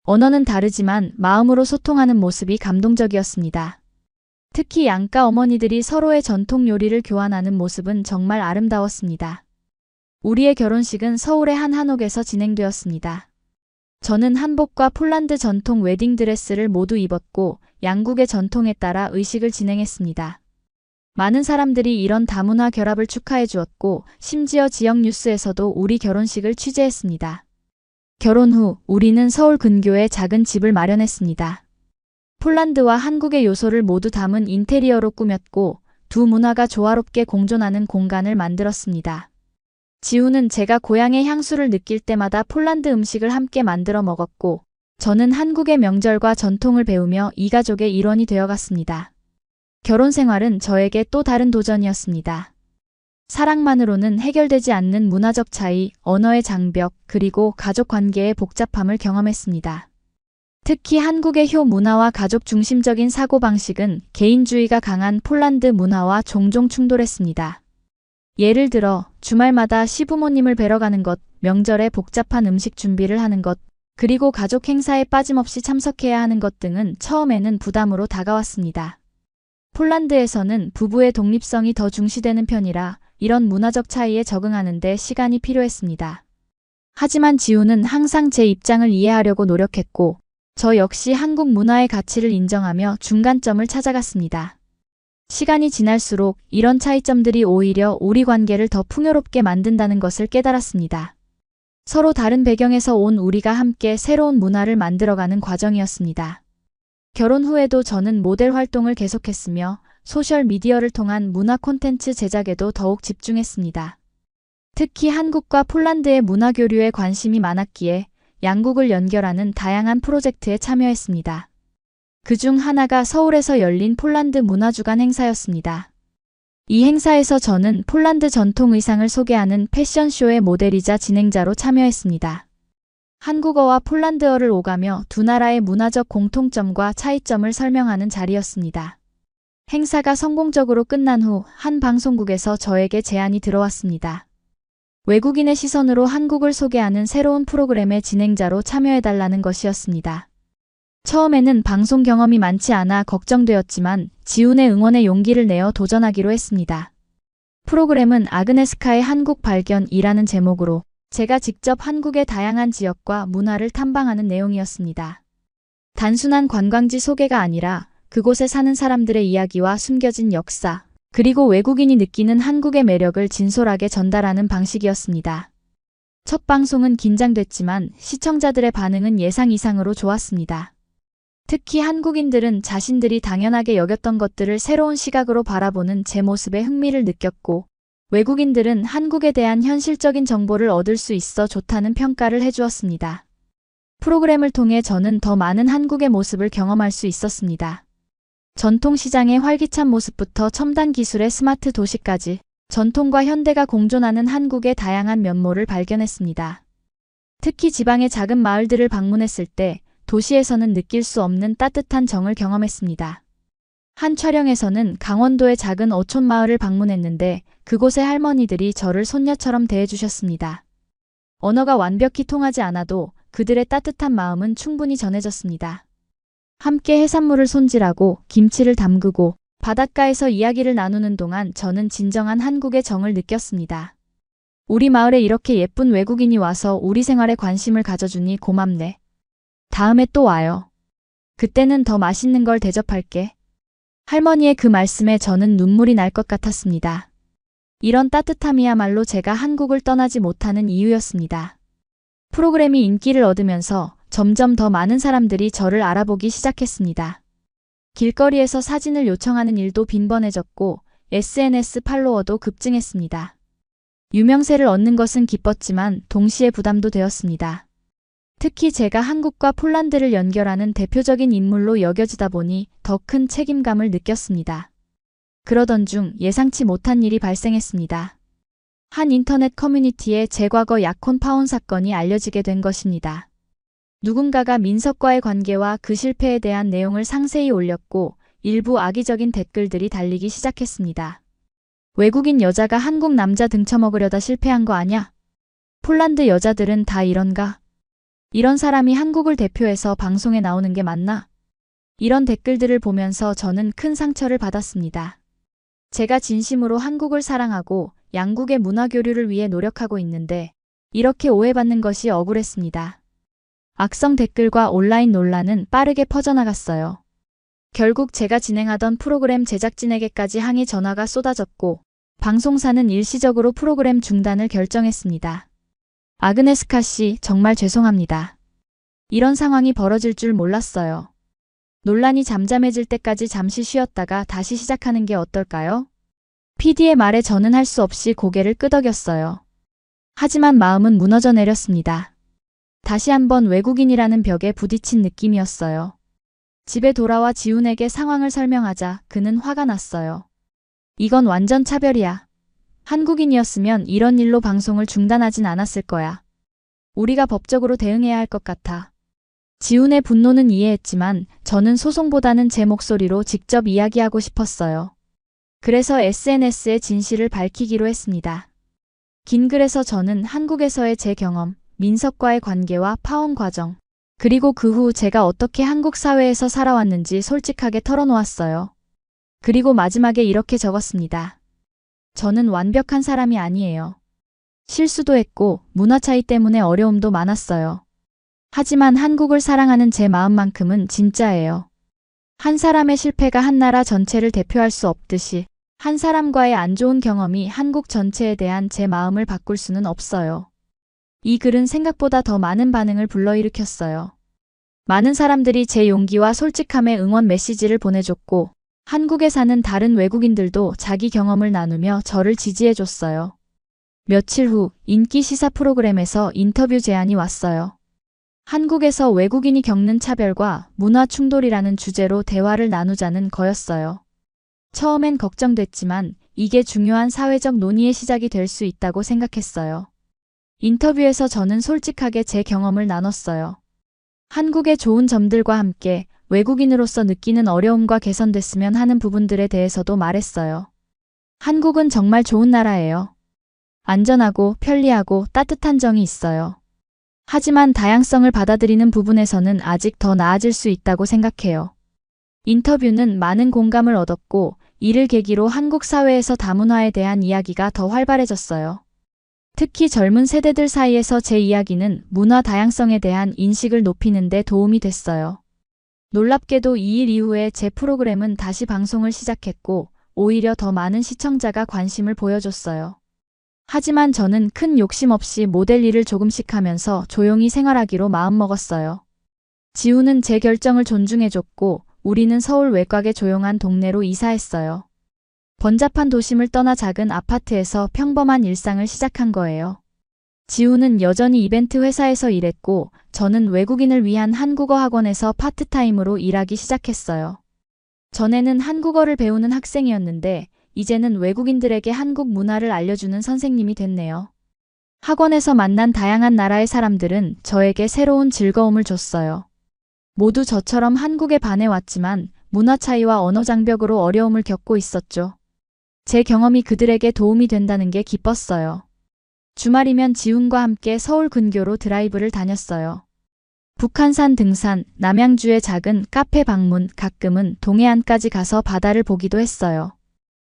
언어는 다르지만 마음으로 소통하는 모습이 감동적이었습니다. 특히 양가 어머니들이 서로의 전통 요리를 교환하는 모습은 정말 아름다웠습니다. 우리의 결혼식은 서울의 한 한옥에서 진행되었습니다. 저는 한복과 폴란드 전통 웨딩드레스를 모두 입었고 양국의 전통에 따라 의식을 진행했습니다. 많은 사람들이 이런 다문화 결합을 축하해 주었고 심지어 지역 뉴스에서도 우리 결혼식을 취재했습니다. 결혼 후 우리는 서울 근교에 작은 집을 마련했습니다. 폴란드와 한국의 요소를 모두 담은 인테리어로 꾸몄고 두 문화가 조화롭게 공존하는 공간을 만들었습니다. 지훈은 제가 고향의 향수를 느낄 때마다 폴란드 음식을 함께 만들어 먹었고 저는 한국의 명절과 전통을 배우며 이 가족의 일원이 되어갔습니다. 결혼 생활은 저에게 또 다른 도전이었습니다. 사랑만으로는 해결되지 않는 문화적 차이, 언어의 장벽, 그리고 가족 관계의 복잡함을 경험했습니다. 특히 한국의 효 문화와 가족 중심적인 사고방식은 개인주의가 강한 폴란드 문화와 종종 충돌했습니다. 예를 들어 주말마다 시부모님을 뵈러 가는 것, 명절에 복잡한 음식 준비를 하는 것, 그리고 가족 행사에 빠짐없이 참석해야 하는 것 등은 처음에는 부담으로 다가왔습니다. 폴란드에서는 부부의 독립성이 더 중시되는 편이라 이런 문화적 차이에 적응하는 데 시간이 필요했습니다. 하지만 지훈은 항상 제 입장을 이해하려고 노력했고 저 역시 한국 문화의 가치를 인정하며 중간점을 찾아갔습니다. 시간이 지날수록 이런 차이점들이 오히려 우리 관계를 더 풍요롭게 만든다는 것을 깨달았습니다. 서로 다른 배경에서 온 우리가 함께 새로운 문화를 만들어가는 과정이었습니다. 결혼 후에도 저는 모델 활동을 계속했으며 소셜미디어를 통한 문화 콘텐츠 제작에도 더욱 집중했습니다. 특히 한국과 폴란드의 문화 교류에 관심이 많았기에 양국을 연결하는 다양한 프로젝트에 참여했습니다. 그중 하나가 서울에서 열린 폴란드 문화주간 행사였습니다. 이 행사에서 저는 폴란드 전통 의상을 소개하는 패션쇼의 모델이자 진행자로 참여했습니다. 한국어와 폴란드어를 오가며 두 나라의 문화적 공통점과 차이점을 설명하는 자리였습니다. 행사가 성공적으로 끝난 후 한 방송국에서 저에게 제안이 들어왔습니다. 외국인의 시선으로 한국을 소개하는 새로운 프로그램의 진행자로 참여해달라는 것이었습니다. 처음에는 방송 경험이 많지 않아 걱정되었지만 지훈의 응원에 용기를 내어 도전하기로 했습니다. 프로그램은 아그네스카의 한국 발견이라는 제목으로 제가 직접 한국의 다양한 지역과 문화를 탐방하는 내용이었습니다. 단순한 관광지 소개가 아니라 그곳에 사는 사람들의 이야기와 숨겨진 역사, 그리고 외국인이 느끼는 한국의 매력을 진솔하게 전달하는 방식이었습니다. 첫 방송은 긴장됐지만 시청자들의 반응은 예상 이상으로 좋았습니다. 특히 한국인들은 자신들이 당연하게 여겼던 것들을 새로운 시각으로 바라보는 제 모습에 흥미를 느꼈고, 외국인들은 한국에 대한 현실적인 정보를 얻을 수 있어 좋다는 평가를 해주었습니다. 프로그램을 통해 저는 더 많은 한국의 모습을 경험할 수 있었습니다. 전통시장의 활기찬 모습부터 첨단 기술의 스마트 도시까지 전통과 현대가 공존하는 한국의 다양한 면모를 발견했습니다. 특히 지방의 작은 마을들을 방문했을 때 도시에서는 느낄 수 없는 따뜻한 정을 경험했습니다. 한 촬영에서는 강원도의 작은 어촌 마을을 방문했는데 그곳의 할머니들이 저를 손녀처럼 대해주셨습니다. 언어가 완벽히 통하지 않아도 그들의 따뜻한 마음은 충분히 전해졌습니다. 함께 해산물을 손질하고 김치를 담그고 바닷가에서 이야기를 나누는 동안 저는 진정한 한국의 정을 느꼈습니다. 우리 마을에 이렇게 예쁜 외국인이 와서 우리 생활에 관심을 가져주니 고맙네. 다음에 또 와요. 그때는 더 맛있는 걸 대접할게. 할머니의 그 말씀에 저는 눈물이 날 것 같았습니다. 이런 따뜻함이야말로 제가 한국을 떠나지 못하는 이유였습니다. 프로그램이 인기를 얻으면서 점점 더 많은 사람들이 저를 알아보기 시작했습니다. 길거리에서 사진을 요청하는 일도 빈번해졌고 SNS 팔로워도 급증했습니다. 유명세를 얻는 것은 기뻤지만 동시에 부담도 되었습니다. 특히 제가 한국과 폴란드를 연결하는 대표적인 인물로 여겨지다 보니 더 큰 책임감을 느꼈습니다. 그러던 중 예상치 못한 일이 발생했습니다. 한 인터넷 커뮤니티에 제 과거 약혼 파혼 사건이 알려지게 된 것입니다. 누군가가 민석과의 관계와 그 실패에 대한 내용을 상세히 올렸고 일부 악의적인 댓글들이 달리기 시작했습니다. 외국인 여자가 한국 남자 등쳐먹으려다 실패한 거 아냐? 폴란드 여자들은 다 이런가? 이런 사람이 한국을 대표해서 방송에 나오는 게 맞나? 이런 댓글들을 보면서 저는 큰 상처를 받았습니다. 제가 진심으로 한국을 사랑하고 양국의 문화 교류를 위해 노력하고 있는데 이렇게 오해받는 것이 억울했습니다. 악성 댓글과 온라인 논란은 빠르게 퍼져나갔어요. 결국 제가 진행하던 프로그램 제작진에게까지 항의 전화가 쏟아졌고 방송사는 일시적으로 프로그램 중단을 결정했습니다. 아그네스카 씨, 정말 죄송합니다. 이런 상황이 벌어질 줄 몰랐어요. 논란이 잠잠해질 때까지 잠시 쉬었다가 다시 시작하는 게 어떨까요? PD의 말에 저는 할 수 없이 고개를 끄덕였어요. 하지만 마음은 무너져 내렸습니다. 다시 한번 외국인이라는 벽에 부딪힌 느낌이었어요. 집에 돌아와 지훈에게 상황을 설명하자 그는 화가 났어요. 이건 완전 차별이야. 한국인이었으면 이런 일로 방송을 중단하진 않았을 거야. 우리가 법적으로 대응해야 할 것 같아. 지훈의 분노는 이해했지만 저는 소송보다는 제 목소리로 직접 이야기하고 싶었어요. 그래서 SNS에 진실을 밝히기로 했습니다. 긴 글에서 저는 한국에서의 제 경험, 민석과의 관계와 파혼 과정, 그리고 그 후 제가 어떻게 한국 사회에서 살아왔는지 솔직하게 털어놓았어요. 그리고 마지막에 이렇게 적었습니다. 저는 완벽한 사람이 아니에요. 실수도 했고 문화 차이 때문에 어려움도 많았어요. 하지만 한국을 사랑하는 제 마음만큼은 진짜예요. 한 사람의 실패가 한 나라 전체를 대표할 수 없듯이 한 사람과의 안 좋은 경험이 한국 전체에 대한 제 마음을 바꿀 수는 없어요. 이 글은 생각보다 더 많은 반응을 불러일으켰어요. 많은 사람들이 제 용기와 솔직함에 응원 메시지를 보내줬고 한국에 사는 다른 외국인들도 자기 경험을 나누며 저를 지지해줬어요. 며칠 후 인기 시사 프로그램에서 인터뷰 제안이 왔어요. 한국에서 외국인이 겪는 차별과 문화 충돌이라는 주제로 대화를 나누자는 거였어요. 처음엔 걱정됐지만 이게 중요한 사회적 논의의 시작이 될 수 있다고 생각했어요. 인터뷰에서 저는 솔직하게 제 경험을 나눴어요. 한국의 좋은 점들과 함께 외국인으로서 느끼는 어려움과 개선됐으면 하는 부분들에 대해서도 말했어요. 한국은 정말 좋은 나라예요. 안전하고 편리하고 따뜻한 정이 있어요. 하지만 다양성을 받아들이는 부분에서는 아직 더 나아질 수 있다고 생각해요. 인터뷰는 많은 공감을 얻었고 이를 계기로 한국 사회에서 다문화에 대한 이야기가 더 활발해졌어요. 특히 젊은 세대들 사이에서 제 이야기는 문화 다양성에 대한 인식을 높이는 데 도움이 됐어요. 놀랍게도 이 일 이후에 제 프로그램은 다시 방송을 시작했고 오히려 더 많은 시청자가 관심을 보여줬어요. 하지만 저는 큰 욕심 없이 모델 일을 조금씩 하면서 조용히 생활하기로 마음먹었어요. 지우는 제 결정을 존중해줬고 우리는 서울 외곽의 조용한 동네로 이사했어요. 번잡한 도심을 떠나 작은 아파트에서 평범한 일상을 시작한 거예요. 지우는 여전히 이벤트 회사에서 일했고 저는 외국인을 위한 한국어 학원에서 파트타임으로 일하기 시작했어요. 전에는 한국어를 배우는 학생이었는데 이제는 외국인들에게 한국 문화를 알려주는 선생님이 됐네요. 학원에서 만난 다양한 나라의 사람들은 저에게 새로운 즐거움을 줬어요. 모두 저처럼 한국에 반해왔지만 문화 차이와 언어 장벽으로 어려움을 겪고 있었죠. 제 경험이 그들에게 도움이 된다는 게 기뻤어요. 주말이면 지훈과 함께 서울 근교로 드라이브를 다녔어요. 북한산 등산, 남양주의 작은 카페 방문, 가끔은 동해안까지 가서 바다를 보기도 했어요.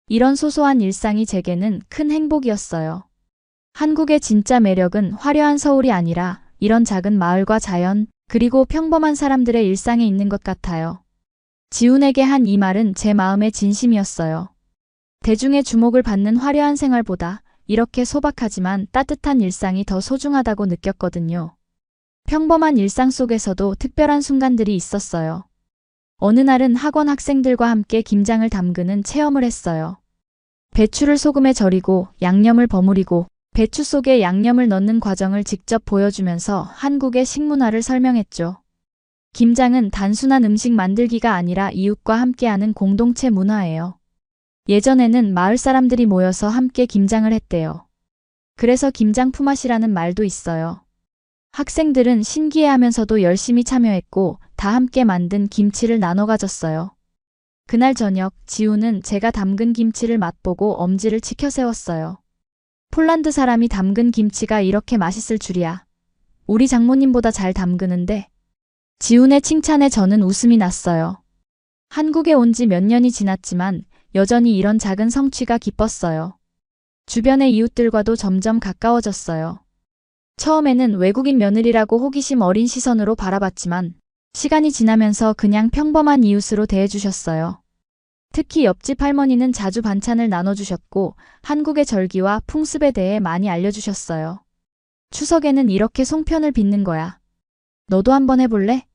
이런 소소한 일상이 제게는 큰 행복이었어요. 한국의 진짜 매력은 화려한 서울이 아니라 이런 작은 마을과 자연, 그리고 평범한 사람들의 일상에 있는 것 같아요. 지훈에게 한 이 말은 제 마음의 진심이었어요. 대중의 주목을 받는 화려한 생활보다 이렇게 소박하지만 따뜻한 일상이 더 소중하다고 느꼈거든요. 평범한 일상 속에서도 특별한 순간들이 있었어요. 어느 날은 학원 학생들과 함께 김장을 담그는 체험을 했어요. 배추를 소금에 절이고 양념을 버무리고 배추 속에 양념을 넣는 과정을 직접 보여주면서 한국의 식문화를 설명했죠. 김장은 단순한 음식 만들기가 아니라 이웃과 함께하는 공동체 문화예요. 예전에는 마을 사람들이 모여서 함께 김장을 했대요. 그래서 김장 품앗이라는 말도 있어요. 학생들은 신기해하면서도 열심히 참여했고 다 함께 만든 김치를 나눠 가졌어요. 그날 저녁 지우는 제가 담근 김치를 맛보고 엄지를 치켜 세웠어요. 폴란드 사람이 담근 김치가 이렇게 맛있을 줄이야. 우리 장모님보다 잘 담그는데. 지훈의 칭찬에 저는 웃음이 났어요. 한국에 온 지 몇 년이 지났지만 여전히 이런 작은 성취가 기뻤어요. 주변의 이웃들과도 점점 가까워졌어요. 처음에는 외국인 며느리라고 호기심 어린 시선으로 바라봤지만 시간이 지나면서 그냥 평범한 이웃으로 대해주셨어요. 특히 옆집 할머니는 자주 반찬을 나눠주셨고 한국의 절기와 풍습에 대해 많이 알려주셨어요. 추석에는 이렇게 송편을 빚는 거야. 너도 한번 해볼래?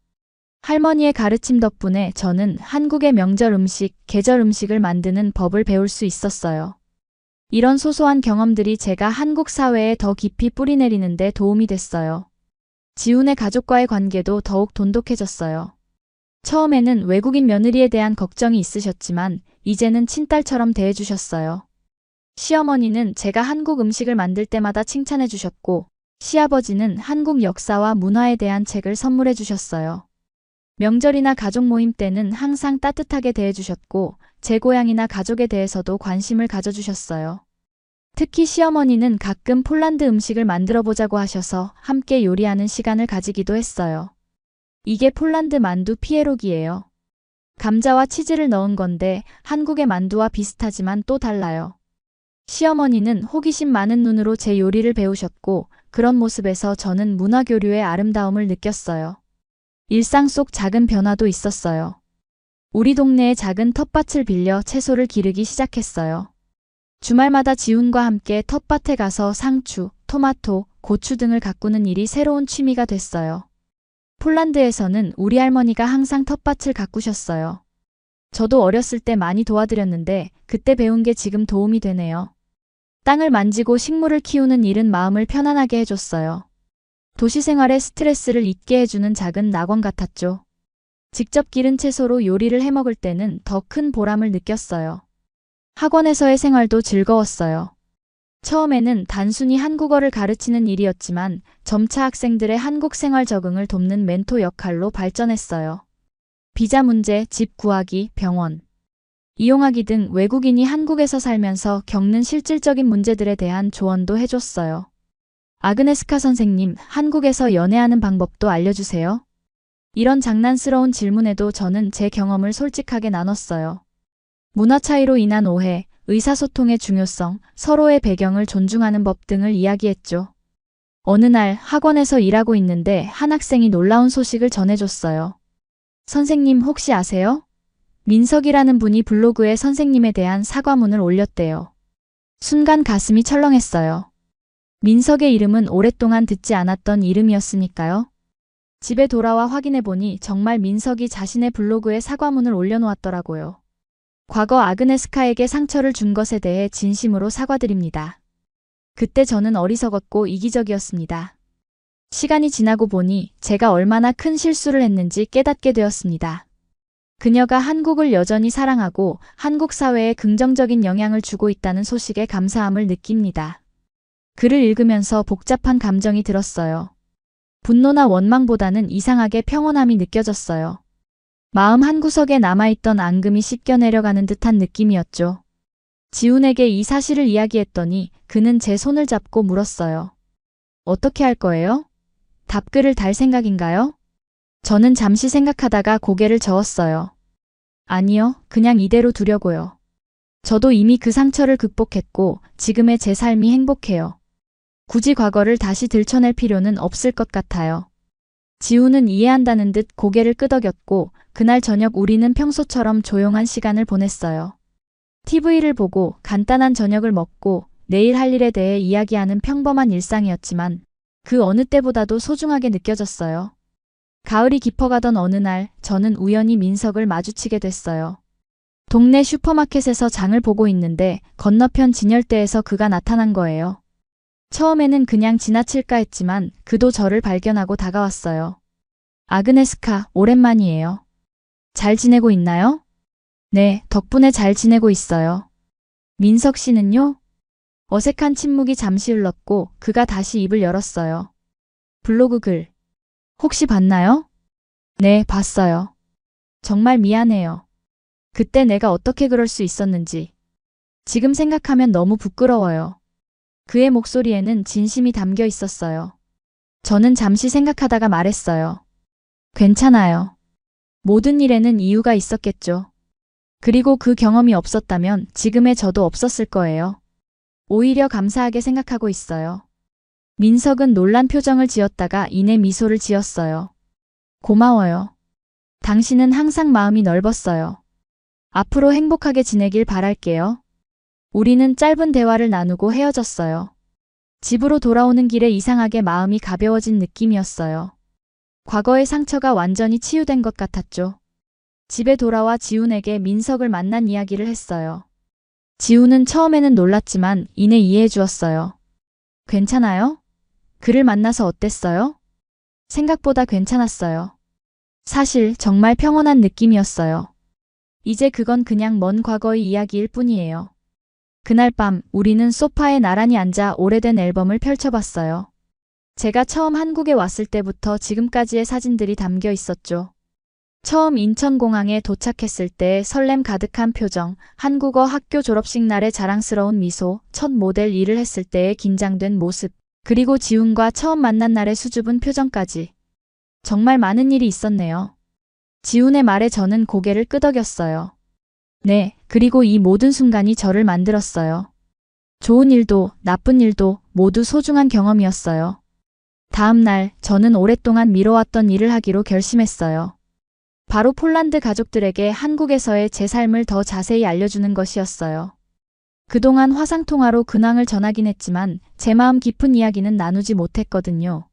할머니의 가르침 덕분에 저는 한국의 명절 음식, 계절 음식을 만드는 법을 배울 수 있었어요. 이런 소소한 경험들이 제가 한국 사회에 더 깊이 뿌리내리는 데 도움이 됐어요. 지훈의 가족과의 관계도 더욱 돈독해졌어요. 처음에는 외국인 며느리에 대한 걱정이 있으셨지만 이제는 친딸처럼 대해주셨어요. 시어머니는 제가 한국 음식을 만들 때마다 칭찬해 주셨고 시아버지는 한국 역사와 문화에 대한 책을 선물해 주셨어요. 명절이나 가족 모임 때는 항상 따뜻하게 대해주셨고 제 고향이나 가족에 대해서도 관심을 가져주셨어요. 특히 시어머니는 가끔 폴란드 음식을 만들어 보자고 하셔서 함께 요리하는 시간을 가지기도 했어요. 이게 폴란드 만두 피에로기예요. 감자와 치즈를 넣은 건데 한국의 만두와 비슷하지만 또 달라요. 시어머니는 호기심 많은 눈으로 제 요리를 배우셨고 그런 모습에서 저는 문화교류의 아름다움을 느꼈어요. 일상 속 작은 변화도 있었어요. 우리 동네에 작은 텃밭을 빌려 채소를 기르기 시작했어요. 주말마다 지훈과 함께 텃밭에 가서 상추, 토마토, 고추 등을 가꾸는 일이 새로운 취미가 됐어요. 폴란드에서는 우리 할머니가 항상 텃밭을 가꾸셨어요. 저도 어렸을 때 많이 도와드렸는데 그때 배운 게 지금 도움이 되네요. 땅을 만지고 식물을 키우는 일은 마음을 편안하게 해줬어요. 도시 생활의 스트레스를 잊게 해주는 작은 낙원 같았죠. 직접 기른 채소로 요리를 해먹을 때는 더 큰 보람을 느꼈어요. 학원에서의 생활도 즐거웠어요. 처음에는 단순히 한국어를 가르치는 일이었지만 점차 학생들의 한국 생활 적응을 돕는 멘토 역할로 발전했어요. 비자 문제, 집 구하기, 병원 이용하기 등 외국인이 한국에서 살면서 겪는 실질적인 문제들에 대한 조언도 해줬어요. 아그네스카 선생님, 한국에서 연애하는 방법도 알려주세요. 이런 장난스러운 질문에도 저는 제 경험을 솔직하게 나눴어요. 문화 차이로 인한 오해, 의사소통의 중요성, 서로의 배경을 존중하는 법 등을 이야기했죠. 어느 날 학원에서 일하고 있는데 한 학생이 놀라운 소식을 전해줬어요. 선생님 혹시 아세요? 민석이라는 분이 블로그에 선생님에 대한 사과문을 올렸대요. 순간 가슴이 철렁했어요. 민석의 이름은 오랫동안 듣지 않았던 이름이었으니까요. 집에 돌아와 확인해보니 정말 민석이 자신의 블로그에 사과문을 올려놓았더라고요. 과거 아그네스카에게 상처를 준 것에 대해 진심으로 사과드립니다. 그때 저는 어리석었고 이기적이었습니다. 시간이 지나고 보니 제가 얼마나 큰 실수를 했는지 깨닫게 되었습니다. 그녀가 한국을 여전히 사랑하고 한국 사회에 긍정적인 영향을 주고 있다는 소식에 감사함을 느낍니다. 글을 읽으면서 복잡한 감정이 들었어요. 분노나 원망보다는 이상하게 평온함이 느껴졌어요. 마음 한구석에 남아있던 앙금이 씻겨 내려가는 듯한 느낌이었죠. 지훈에게 이 사실을 이야기했더니 그는 제 손을 잡고 물었어요. 어떻게 할 거예요? 답글을 달 생각인가요? 저는 잠시 생각하다가 고개를 저었어요. 아니요, 그냥 이대로 두려고요. 저도 이미 그 상처를 극복했고 지금의 제 삶이 행복해요. 굳이 과거를 다시 들춰낼 필요는 없을 것 같아요. 지훈은 이해한다는 듯 고개를 끄덕였고 그날 저녁 우리는 평소처럼 조용한 시간을 보냈어요. TV를 보고 간단한 저녁을 먹고 내일 할 일에 대해 이야기하는 평범한 일상이었지만 그 어느 때보다도 소중하게 느껴졌어요. 가을이 깊어가던 어느 날 저는 우연히 민석을 마주치게 됐어요. 동네 슈퍼마켓에서 장을 보고 있는데 건너편 진열대에서 그가 나타난 거예요. 처음에는 그냥 지나칠까 했지만 그도 저를 발견하고 다가왔어요. 아그네스카, 오랜만이에요. 잘 지내고 있나요? 네, 덕분에 잘 지내고 있어요. 민석 씨는요? 어색한 침묵이 잠시 흘렀고 그가 다시 입을 열었어요. 블로그 글. 혹시 봤나요? 네, 봤어요. 정말 미안해요. 그때 내가 어떻게 그럴 수 있었는지. 지금 생각하면 너무 부끄러워요. 그의 목소리에는 진심이 담겨 있었어요. 저는 잠시 생각하다가 말했어요. 괜찮아요. 모든 일에는 이유가 있었겠죠. 그리고 그 경험이 없었다면 지금의 저도 없었을 거예요. 오히려 감사하게 생각하고 있어요. 민석은 놀란 표정을 지었다가 이내 미소를 지었어요. 고마워요. 당신은 항상 마음이 넓었어요. 앞으로 행복하게 지내길 바랄게요. 우리는 짧은 대화를 나누고 헤어졌어요. 집으로 돌아오는 길에 이상하게 마음이 가벼워진 느낌이었어요. 과거의 상처가 완전히 치유된 것 같았죠. 집에 돌아와 지훈에게 민석을 만난 이야기를 했어요. 지훈은 처음에는 놀랐지만 이내 이해해 주었어요. 괜찮아요? 그를 만나서 어땠어요? 생각보다 괜찮았어요. 사실 정말 평온한 느낌이었어요. 이제 그건 그냥 먼 과거의 이야기일 뿐이에요. 그날 밤 우리는 소파에 나란히 앉아 오래된 앨범을 펼쳐봤어요. 제가 처음 한국에 왔을 때부터 지금까지의 사진들이 담겨 있었죠. 처음 인천공항에 도착했을 때 설렘 가득한 표정, 한국어 학교 졸업식 날의 자랑스러운 미소, 첫 모델 일을 했을 때의 긴장된 모습, 그리고 지훈과 처음 만난 날의 수줍은 표정까지. 정말 많은 일이 있었네요. 지훈의 말에 저는 고개를 끄덕였어요. 네, 그리고 이 모든 순간이 저를 만들었어요. 좋은 일도 나쁜 일도 모두 소중한 경험이었어요. 다음 날 저는 오랫동안 미뤄왔던 일을 하기로 결심했어요. 바로 폴란드 가족들에게 한국에서의 제 삶을 더 자세히 알려주는 것이었어요. 그동안 화상통화로 근황을 전하긴 했지만 제 마음 깊은 이야기는 나누지 못했거든요.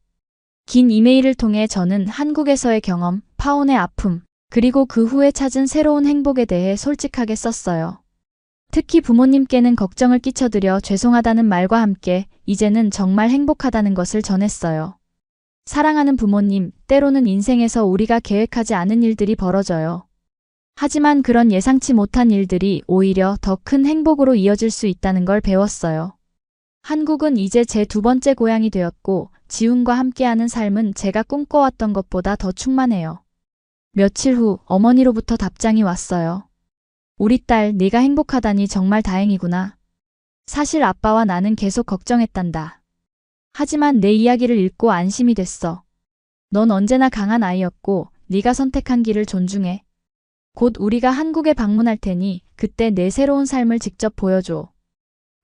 긴 이메일을 통해 저는 한국에서의 경험, 파혼의 아픔, 그리고 그 후에 찾은 새로운 행복에 대해 솔직하게 썼어요. 특히 부모님께는 걱정을 끼쳐드려 죄송하다는 말과 함께 이제는 정말 행복하다는 것을 전했어요. 사랑하는 부모님, 때로는 인생에서 우리가 계획하지 않은 일들이 벌어져요. 하지만 그런 예상치 못한 일들이 오히려 더 큰 행복으로 이어질 수 있다는 걸 배웠어요. 한국은 이제 제 두 번째 고향이 되었고 지훈과 함께하는 삶은 제가 꿈꿔왔던 것보다 더 충만해요. 며칠 후 어머니로부터 답장이 왔어요. 우리 딸, 네가 행복하다니 정말 다행이구나. 사실 아빠와 나는 계속 걱정했단다. 하지만 내 이야기를 읽고 안심이 됐어. 넌 언제나 강한 아이였고 네가 선택한 길을 존중해. 곧 우리가 한국에 방문할 테니 그때 내 새로운 삶을 직접 보여줘.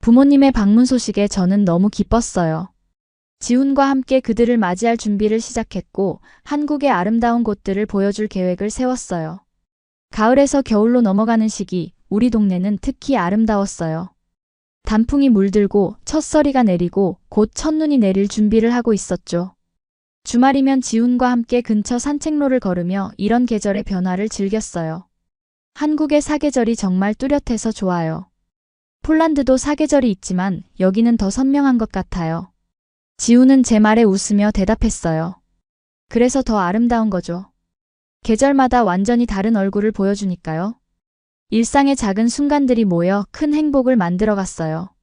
부모님의 방문 소식에 저는 너무 기뻤어요. 지훈과 함께 그들을 맞이할 준비를 시작했고 한국의 아름다운 곳들을 보여줄 계획을 세웠어요. 가을에서 겨울로 넘어가는 시기, 우리 동네는 특히 아름다웠어요. 단풍이 물들고 첫서리가 내리고 곧 첫눈이 내릴 준비를 하고 있었죠. 주말이면 지훈과 함께 근처 산책로를 걸으며 이런 계절의 변화를 즐겼어요. 한국의 사계절이 정말 뚜렷해서 좋아요. 폴란드도 사계절이 있지만 여기는 더 선명한 것 같아요. 지훈은 제 말에 웃으며 대답했어요. 그래서 더 아름다운 거죠. 계절마다 완전히 다른 얼굴을 보여주니까요. 일상의 작은 순간들이 모여 큰 행복을 만들어갔어요.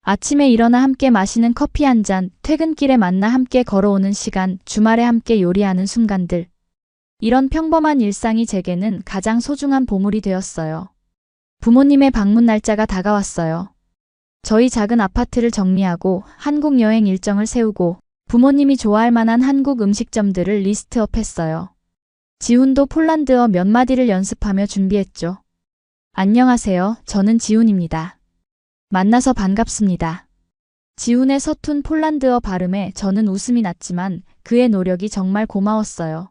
아침에 일어나 함께 마시는 커피 한 잔, 퇴근길에 만나 함께 걸어오는 시간, 주말에 함께 요리하는 순간들. 이런 평범한 일상이 제게는 가장 소중한 보물이 되었어요. 부모님의 방문 날짜가 다가왔어요. 저희 작은 아파트를 정리하고 한국 여행 일정을 세우고 부모님이 좋아할 만한 한국 음식점들을 리스트업했어요. 지훈도 폴란드어 몇 마디를 연습하며 준비했죠. 안녕하세요. 저는 지훈입니다. 만나서 반갑습니다. 지훈의 서툰 폴란드어 발음에 저는 웃음이 났지만 그의 노력이 정말 고마웠어요.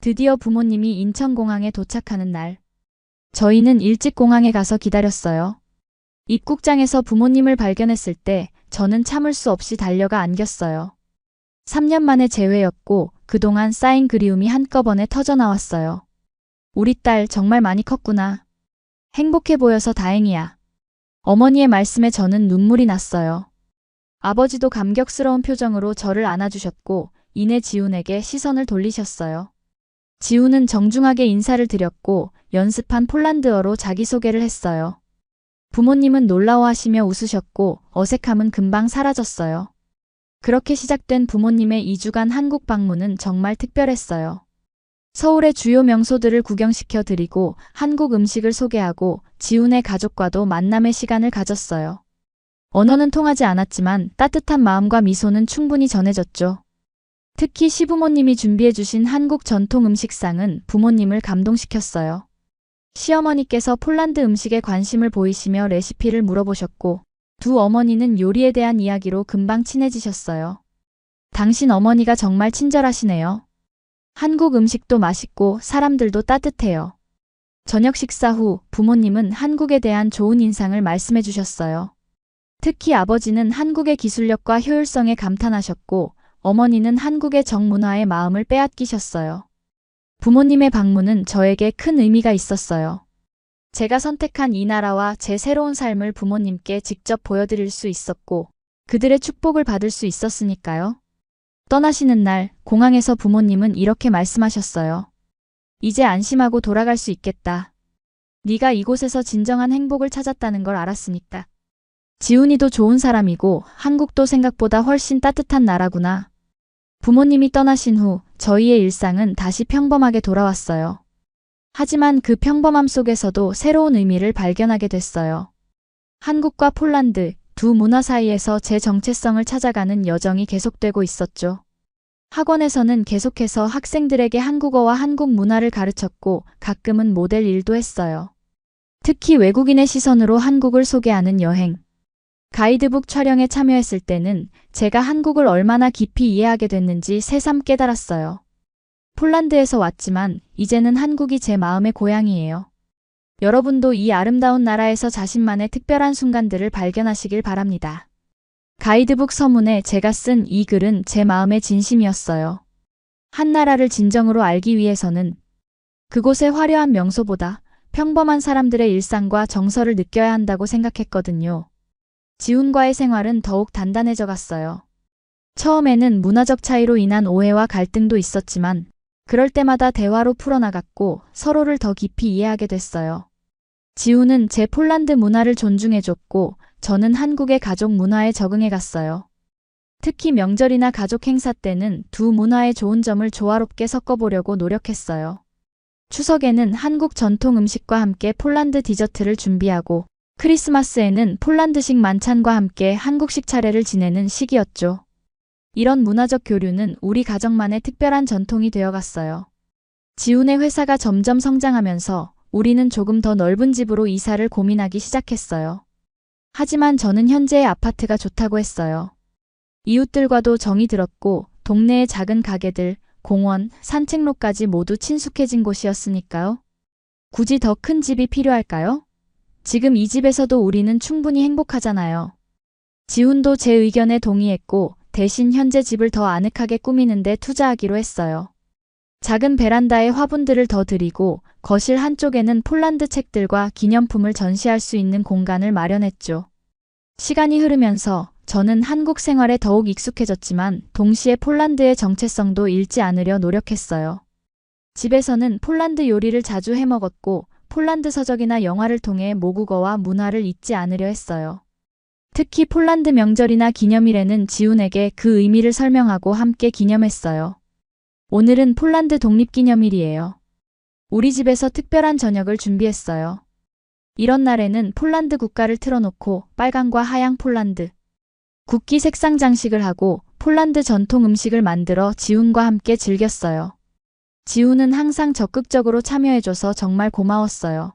드디어 부모님이 인천공항에 도착하는 날. 저희는 일찍 공항에 가서 기다렸어요. 입국장에서 부모님을 발견했을 때 저는 참을 수 없이 달려가 안겼어요. 3년 만의 재회였고 그동안 쌓인 그리움이 한꺼번에 터져나왔어요. 우리 딸 정말 많이 컸구나. 행복해 보여서 다행이야. 어머니의 말씀에 저는 눈물이 났어요. 아버지도 감격스러운 표정으로 저를 안아주셨고 이내 지훈에게 시선을 돌리셨어요. 지훈은 정중하게 인사를 드렸고 연습한 폴란드어로 자기소개를 했어요. 부모님은 놀라워하시며 웃으셨고 어색함은 금방 사라졌어요. 그렇게 시작된 부모님의 2주간 한국 방문은 정말 특별했어요. 서울의 주요 명소들을 구경시켜 드리고 한국 음식을 소개하고 지훈의 가족과도 만남의 시간을 가졌어요. 언어는 통하지 않았지만 따뜻한 마음과 미소는 충분히 전해졌죠. 특히 시부모님이 준비해 주신 한국 전통 음식상은 부모님을 감동시켰어요. 시어머니께서 폴란드 음식에 관심을 보이시며 레시피를 물어보셨고 두 어머니는 요리에 대한 이야기로 금방 친해지셨어요. 당신 어머니가 정말 친절하시네요. 한국 음식도 맛있고 사람들도 따뜻해요. 저녁 식사 후 부모님은 한국에 대한 좋은 인상을 말씀해 주셨어요. 특히 아버지는 한국의 기술력과 효율성에 감탄하셨고 어머니는 한국의 정문화에 마음을 빼앗기셨어요. 부모님의 방문은 저에게 큰 의미가 있었어요. 제가 선택한 이 나라와 제 새로운 삶을 부모님께 직접 보여드릴 수 있었고 그들의 축복을 받을 수 있었으니까요. 떠나시는 날 공항에서 부모님은 이렇게 말씀하셨어요. 이제 안심하고 돌아갈 수 있겠다. 네가 이곳에서 진정한 행복을 찾았다는 걸 알았으니까. 지훈이도 좋은 사람이고 한국도 생각보다 훨씬 따뜻한 나라구나. 부모님이 떠나신 후 저희의 일상은 다시 평범하게 돌아왔어요. 하지만 그 평범함 속에서도 새로운 의미를 발견하게 됐어요. 한국과 폴란드 두 문화 사이에서 제 정체성을 찾아가는 여정이 계속되고 있었죠. 학원에서는 계속해서 학생들에게 한국어와 한국 문화를 가르쳤고 가끔은 모델 일도 했어요. 특히 외국인의 시선으로 한국을 소개하는 여행, 가이드북 촬영에 참여했을 때는 제가 한국을 얼마나 깊이 이해하게 됐는지 새삼 깨달았어요. 폴란드에서 왔지만 이제는 한국이 제 마음의 고향이에요. 여러분도 이 아름다운 나라에서 자신만의 특별한 순간들을 발견하시길 바랍니다. 가이드북 서문에 제가 쓴 이 글은 제 마음의 진심이었어요. 한 나라를 진정으로 알기 위해서는 그곳의 화려한 명소보다 평범한 사람들의 일상과 정서를 느껴야 한다고 생각했거든요. 지훈과의 생활은 더욱 단단해져 갔어요. 처음에는 문화적 차이로 인한 오해와 갈등도 있었지만 그럴 때마다 대화로 풀어나갔고 서로를 더 깊이 이해하게 됐어요. 지훈은 제 폴란드 문화를 존중해줬고 저는 한국의 가족 문화에 적응해 갔어요. 특히 명절이나 가족 행사 때는 두 문화의 좋은 점을 조화롭게 섞어보려고 노력했어요. 추석에는 한국 전통 음식과 함께 폴란드 디저트를 준비하고 크리스마스에는 폴란드식 만찬과 함께 한국식 차례를 지내는 시기였죠. 이런 문화적 교류는 우리 가정만의 특별한 전통이 되어갔어요. 지훈의 회사가 점점 성장하면서 우리는 조금 더 넓은 집으로 이사를 고민하기 시작했어요. 하지만 저는 현재의 아파트가 좋다고 했어요. 이웃들과도 정이 들었고 동네의 작은 가게들, 공원, 산책로까지 모두 친숙해진 곳이었으니까요. 굳이 더 큰 집이 필요할까요? 지금 이 집에서도 우리는 충분히 행복하잖아요. 지훈도 제 의견에 동의했고 대신 현재 집을 더 아늑하게 꾸미는데 투자하기로 했어요. 작은 베란다에 화분들을 더 들이고 거실 한쪽에는 폴란드 책들과 기념품을 전시할 수 있는 공간을 마련했죠. 시간이 흐르면서 저는 한국 생활에 더욱 익숙해졌지만 동시에 폴란드의 정체성도 잃지 않으려 노력했어요. 집에서는 폴란드 요리를 자주 해먹었고 폴란드 서적이나 영화를 통해 모국어와 문화를 잊지 않으려 했어요. 특히 폴란드 명절이나 기념일에는 지훈에게 그 의미를 설명하고 함께 기념했어요. 오늘은 폴란드 독립기념일이에요. 우리 집에서 특별한 저녁을 준비했어요. 이런 날에는 폴란드 국가를 틀어놓고 빨강과 하양 폴란드 국기 색상 장식을 하고 폴란드 전통 음식을 만들어 지훈과 함께 즐겼어요. 지훈은 항상 적극적으로 참여해줘서 정말 고마웠어요.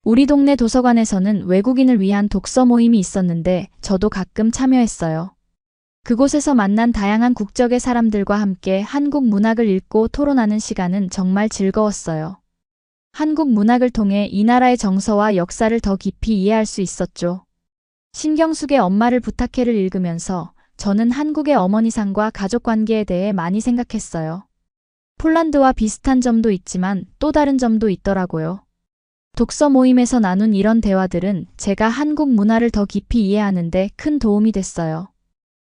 우리 동네 도서관에서는 외국인을 위한 독서 모임이 있었는데 저도 가끔 참여했어요. 그곳에서 만난 다양한 국적의 사람들과 함께 한국 문학을 읽고 토론하는 시간은 정말 즐거웠어요. 한국 문학을 통해 이 나라의 정서와 역사를 더 깊이 이해할 수 있었죠. 신경숙의 엄마를 부탁해를 읽으면서 저는 한국의 어머니상과 가족관계에 대해 많이 생각했어요. 폴란드와 비슷한 점도 있지만 또 다른 점도 있더라고요. 독서 모임에서 나눈 이런 대화들은 제가 한국 문화를 더 깊이 이해하는 데 큰 도움이 됐어요.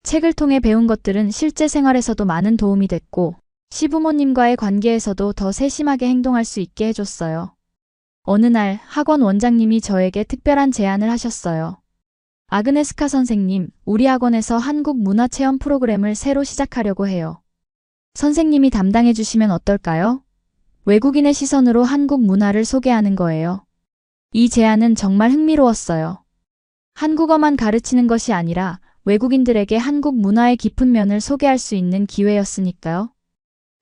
책을 통해 배운 것들은 실제 생활에서도 많은 도움이 됐고 시부모님과의 관계에서도 더 세심하게 행동할 수 있게 해줬어요. 어느 날 학원 원장님이 저에게 특별한 제안을 하셨어요. 아그네스카 선생님, 우리 학원에서 한국 문화체험 프로그램을 새로 시작하려고 해요. 선생님이 담당해 주시면 어떨까요? 외국인의 시선으로 한국 문화를 소개하는 거예요. 이 제안은 정말 흥미로웠어요. 한국어만 가르치는 것이 아니라 외국인들에게 한국 문화의 깊은 면을 소개할 수 있는 기회였으니까요.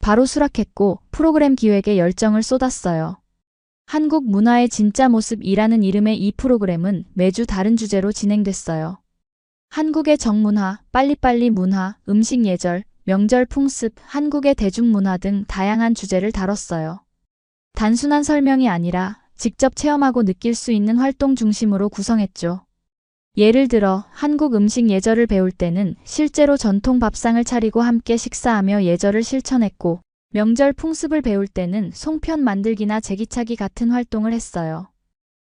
바로 수락했고 프로그램 기획에 열정을 쏟았어요. 한국 문화의 진짜 모습이라는 이름의 이 프로그램은 매주 다른 주제로 진행됐어요. 한국의 정문화, 빨리빨리 문화, 음식 예절, 명절 풍습, 한국의 대중문화 등 다양한 주제를 다뤘어요. 단순한 설명이 아니라 직접 체험하고 느낄 수 있는 활동 중심으로 구성했죠. 예를 들어 한국 음식 예절을 배울 때는 실제로 전통 밥상을 차리고 함께 식사하며 예절을 실천했고 명절 풍습을 배울 때는 송편 만들기나 제기차기 같은 활동을 했어요.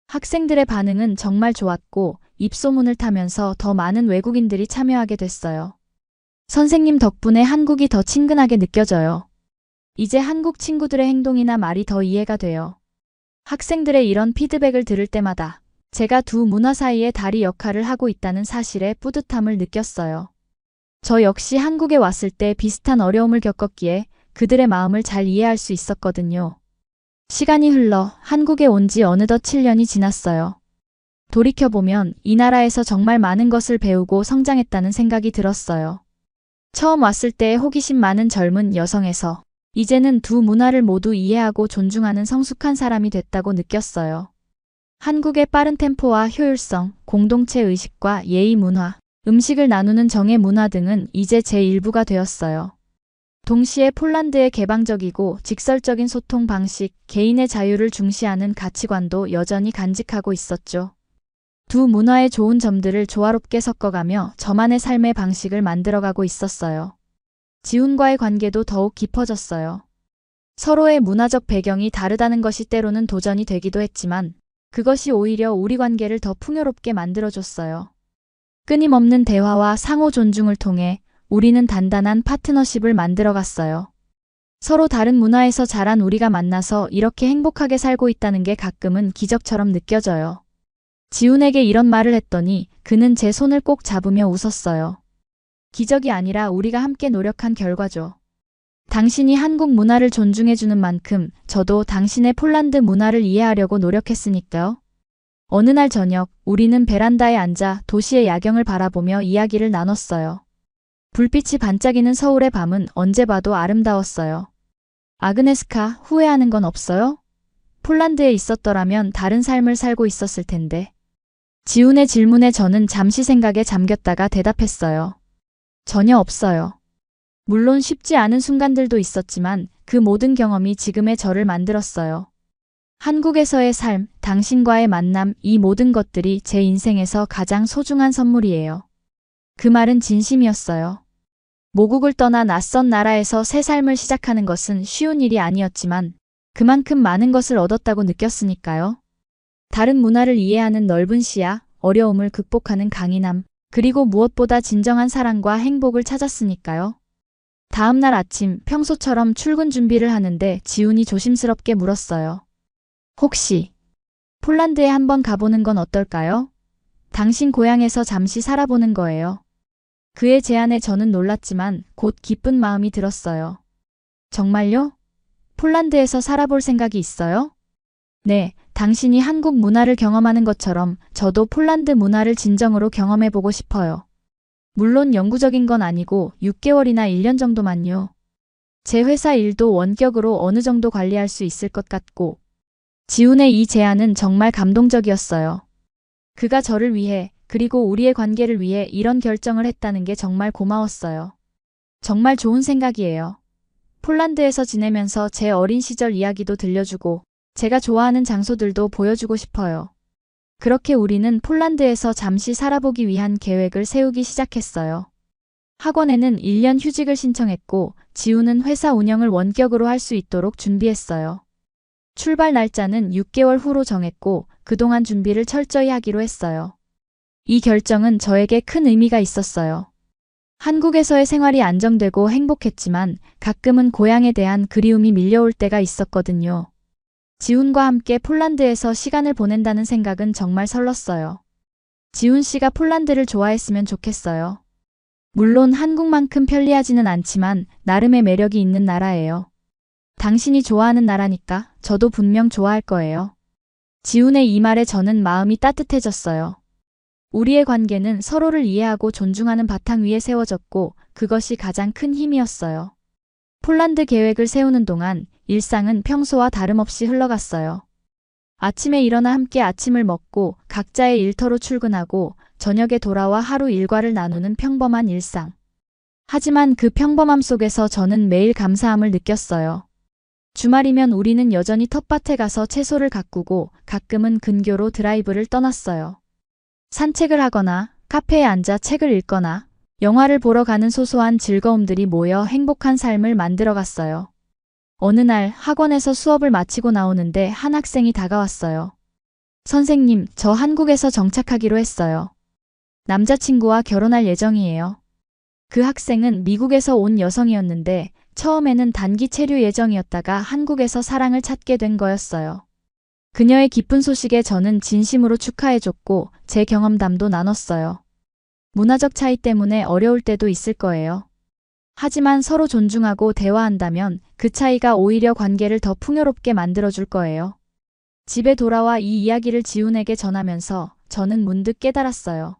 학생들의 반응은 정말 좋았고 입소문을 타면서 더 많은 외국인들이 참여하게 됐어요. 선생님 덕분에 한국이 더 친근하게 느껴져요. 이제 한국 친구들의 행동이나 말이 더 이해가 돼요. 학생들의 이런 피드백을 들을 때마다 제가 두 문화 사이의 다리 역할을 하고 있다는 사실에 뿌듯함을 느꼈어요. 저 역시 한국에 왔을 때 비슷한 어려움을 겪었기에 그들의 마음을 잘 이해할 수 있었거든요. 시간이 흘러 한국에 온 지 어느덧 7년이 지났어요. 돌이켜보면 이 나라에서 정말 많은 것을 배우고 성장했다는 생각이 들었어요. 처음 왔을 때의 호기심 많은 젊은 여성에서 이제는 두 문화를 모두 이해하고 존중하는 성숙한 사람이 됐다고 느꼈어요. 한국의 빠른 템포와 효율성, 공동체 의식과 예의 문화, 음식을 나누는 정의 문화 등은 이제 제 일부가 되었어요. 동시에 폴란드의 개방적이고 직설적인 소통 방식, 개인의 자유를 중시하는 가치관도 여전히 간직하고 있었죠. 두 문화의 좋은 점들을 조화롭게 섞어가며 저만의 삶의 방식을 만들어가고 있었어요. 지훈과의 관계도 더욱 깊어졌어요. 서로의 문화적 배경이 다르다는 것이 때로는 도전이 되기도 했지만 그것이 오히려 우리 관계를 더 풍요롭게 만들어줬어요. 끊임없는 대화와 상호 존중을 통해 우리는 단단한 파트너십을 만들어갔어요. 서로 다른 문화에서 자란 우리가 만나서 이렇게 행복하게 살고 있다는 게 가끔은 기적처럼 느껴져요. 지훈에게 이런 말을 했더니 그는 제 손을 꼭 잡으며 웃었어요. 기적이 아니라 우리가 함께 노력한 결과죠. 당신이 한국 문화를 존중해주는 만큼 저도 당신의 폴란드 문화를 이해하려고 노력했으니까요. 어느 날 저녁 우리는 베란다에 앉아 도시의 야경을 바라보며 이야기를 나눴어요. 불빛이 반짝이는 서울의 밤은 언제 봐도 아름다웠어요. 아그네스카, 후회하는 건 없어요? 폴란드에 있었더라면 다른 삶을 살고 있었을 텐데. 지훈의 질문에 저는 잠시 생각에 잠겼다가 대답했어요. 전혀 없어요. 물론 쉽지 않은 순간들도 있었지만 그 모든 경험이 지금의 저를 만들었어요. 한국에서의 삶, 당신과의 만남, 이 모든 것들이 제 인생에서 가장 소중한 선물이에요. 그 말은 진심이었어요. 모국을 떠나 낯선 나라에서 새 삶을 시작하는 것은 쉬운 일이 아니었지만 그만큼 많은 것을 얻었다고 느꼈으니까요. 다른 문화를 이해하는 넓은 시야, 어려움을 극복하는 강인함, 그리고 무엇보다 진정한 사랑과 행복을 찾았으니까요. 다음 날 아침 평소처럼 출근 준비를 하는데 지훈이 조심스럽게 물었어요. 혹시 폴란드에 한번 가보는 건 어떨까요? 당신 고향에서 잠시 살아보는 거예요. 그의 제안에 저는 놀랐지만 곧 기쁜 마음이 들었어요. 정말요? 폴란드에서 살아볼 생각이 있어요? 네, 당신이 한국 문화를 경험하는 것처럼 저도 폴란드 문화를 진정으로 경험해보고 싶어요. 물론 영구적인 건 아니고 6개월이나 1년 정도만요. 제 회사 일도 원격으로 어느 정도 관리할 수 있을 것 같고. 지훈의 이 제안은 정말 감동적이었어요. 그가 저를 위해 그리고 우리의 관계를 위해 이런 결정을 했다는 게 정말 고마웠어요. 정말 좋은 생각이에요. 폴란드에서 지내면서 제 어린 시절 이야기도 들려주고 제가 좋아하는 장소들도 보여주고 싶어요. 그렇게 우리는 폴란드에서 잠시 살아보기 위한 계획을 세우기 시작했어요. 학원에는 1년 휴직을 신청했고 지훈은 회사 운영을 원격으로 할 수 있도록 준비했어요. 출발 날짜는 6개월 후로 정했고 그동안 준비를 철저히 하기로 했어요. 이 결정은 저에게 큰 의미가 있었어요. 한국에서의 생활이 안정되고 행복했지만 가끔은 고향에 대한 그리움이 밀려올 때가 있었거든요. 지훈과 함께 폴란드에서 시간을 보낸다는 생각은 정말 설렜어요. 지훈 씨가 폴란드를 좋아했으면 좋겠어요. 물론 한국만큼 편리하지는 않지만 나름의 매력이 있는 나라예요. 당신이 좋아하는 나라니까 저도 분명 좋아할 거예요. 지훈의 이 말에 저는 마음이 따뜻해졌어요. 우리의 관계는 서로를 이해하고 존중하는 바탕 위에 세워졌고 그것이 가장 큰 힘이었어요. 폴란드 계획을 세우는 동안 일상은 평소와 다름없이 흘러갔어요. 아침에 일어나 함께 아침을 먹고 각자의 일터로 출근하고 저녁에 돌아와 하루 일과를 나누는 평범한 일상. 하지만 그 평범함 속에서 저는 매일 감사함을 느꼈어요. 주말이면 우리는 여전히 텃밭에 가서 채소를 가꾸고 가끔은 근교로 드라이브를 떠났어요. 산책을 하거나 카페에 앉아 책을 읽거나 영화를 보러 가는 소소한 즐거움들이 모여 행복한 삶을 만들어갔어요. 어느 날 학원에서 수업을 마치고 나오는데 한 학생이 다가왔어요. 선생님, 저 한국에서 정착하기로 했어요. 남자친구와 결혼할 예정이에요. 그 학생은 미국에서 온 여성이었는데 처음에는 단기 체류 예정이었다가 한국에서 사랑을 찾게 된 거였어요. 그녀의 기쁜 소식에 저는 진심으로 축하해줬고 제 경험담도 나눴어요. 문화적 차이 때문에 어려울 때도 있을 거예요. 하지만 서로 존중하고 대화한다면 그 차이가 오히려 관계를 더 풍요롭게 만들어줄 거예요. 집에 돌아와 이 이야기를 지훈에게 전하면서 저는 문득 깨달았어요.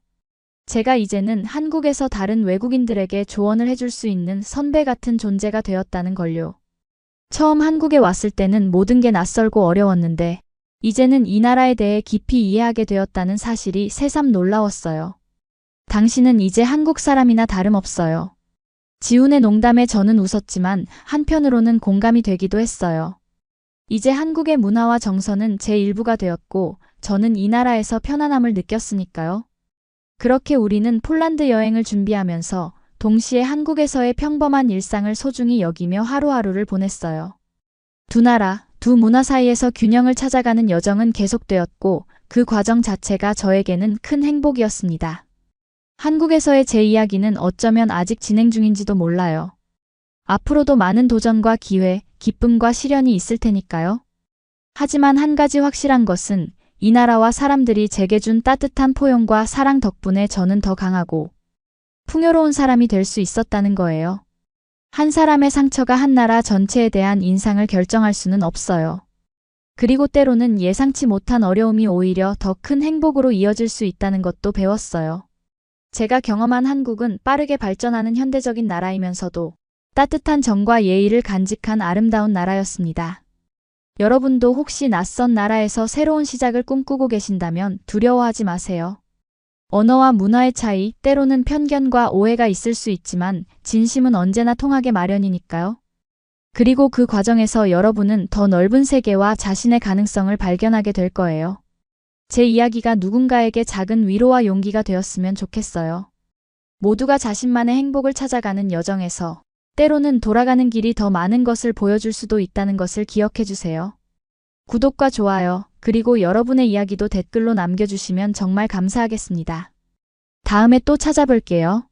제가 이제는 한국에서 다른 외국인들에게 조언을 해줄 수 있는 선배 같은 존재가 되었다는 걸요. 처음 한국에 왔을 때는 모든 게 낯설고 어려웠는데 이제는 이 나라에 대해 깊이 이해하게 되었다는 사실이 새삼 놀라웠어요. 당신은 이제 한국 사람이나 다름없어요. 지훈의 농담에 저는 웃었지만 한편으로는 공감이 되기도 했어요. 이제 한국의 문화와 정서는 제 일부가 되었고 저는 이 나라에서 편안함을 느꼈으니까요. 그렇게 우리는 폴란드 여행을 준비하면서 동시에 한국에서의 평범한 일상을 소중히 여기며 하루하루를 보냈어요. 두 나라, 두 문화 사이에서 균형을 찾아가는 여정은 계속되었고 그 과정 자체가 저에게는 큰 행복이었습니다. 한국에서의 제 이야기는 어쩌면 아직 진행 중인지도 몰라요. 앞으로도 많은 도전과 기회, 기쁨과 시련이 있을 테니까요. 하지만 한 가지 확실한 것은 이 나라와 사람들이 제게 준 따뜻한 포용과 사랑 덕분에 저는 더 강하고 풍요로운 사람이 될 수 있었다는 거예요. 한 사람의 상처가 한 나라 전체에 대한 인상을 결정할 수는 없어요. 그리고 때로는 예상치 못한 어려움이 오히려 더 큰 행복으로 이어질 수 있다는 것도 배웠어요. 제가 경험한 한국은 빠르게 발전하는 현대적인 나라이면서도 따뜻한 정과 예의를 간직한 아름다운 나라였습니다. 여러분도 혹시 낯선 나라에서 새로운 시작을 꿈꾸고 계신다면 두려워하지 마세요. 언어와 문화의 차이, 때로는 편견과 오해가 있을 수 있지만 진심은 언제나 통하게 마련이니까요. 그리고 그 과정에서 여러분은 더 넓은 세계와 자신의 가능성을 발견하게 될 거예요. 제 이야기가 누군가에게 작은 위로와 용기가 되었으면 좋겠어요. 모두가 자신만의 행복을 찾아가는 여정에서 때로는 돌아가는 길이 더 많은 것을 보여줄 수도 있다는 것을 기억해 주세요. 구독과 좋아요, 그리고 여러분의 이야기도 댓글로 남겨주시면 정말 감사하겠습니다. 다음에 또 찾아볼게요.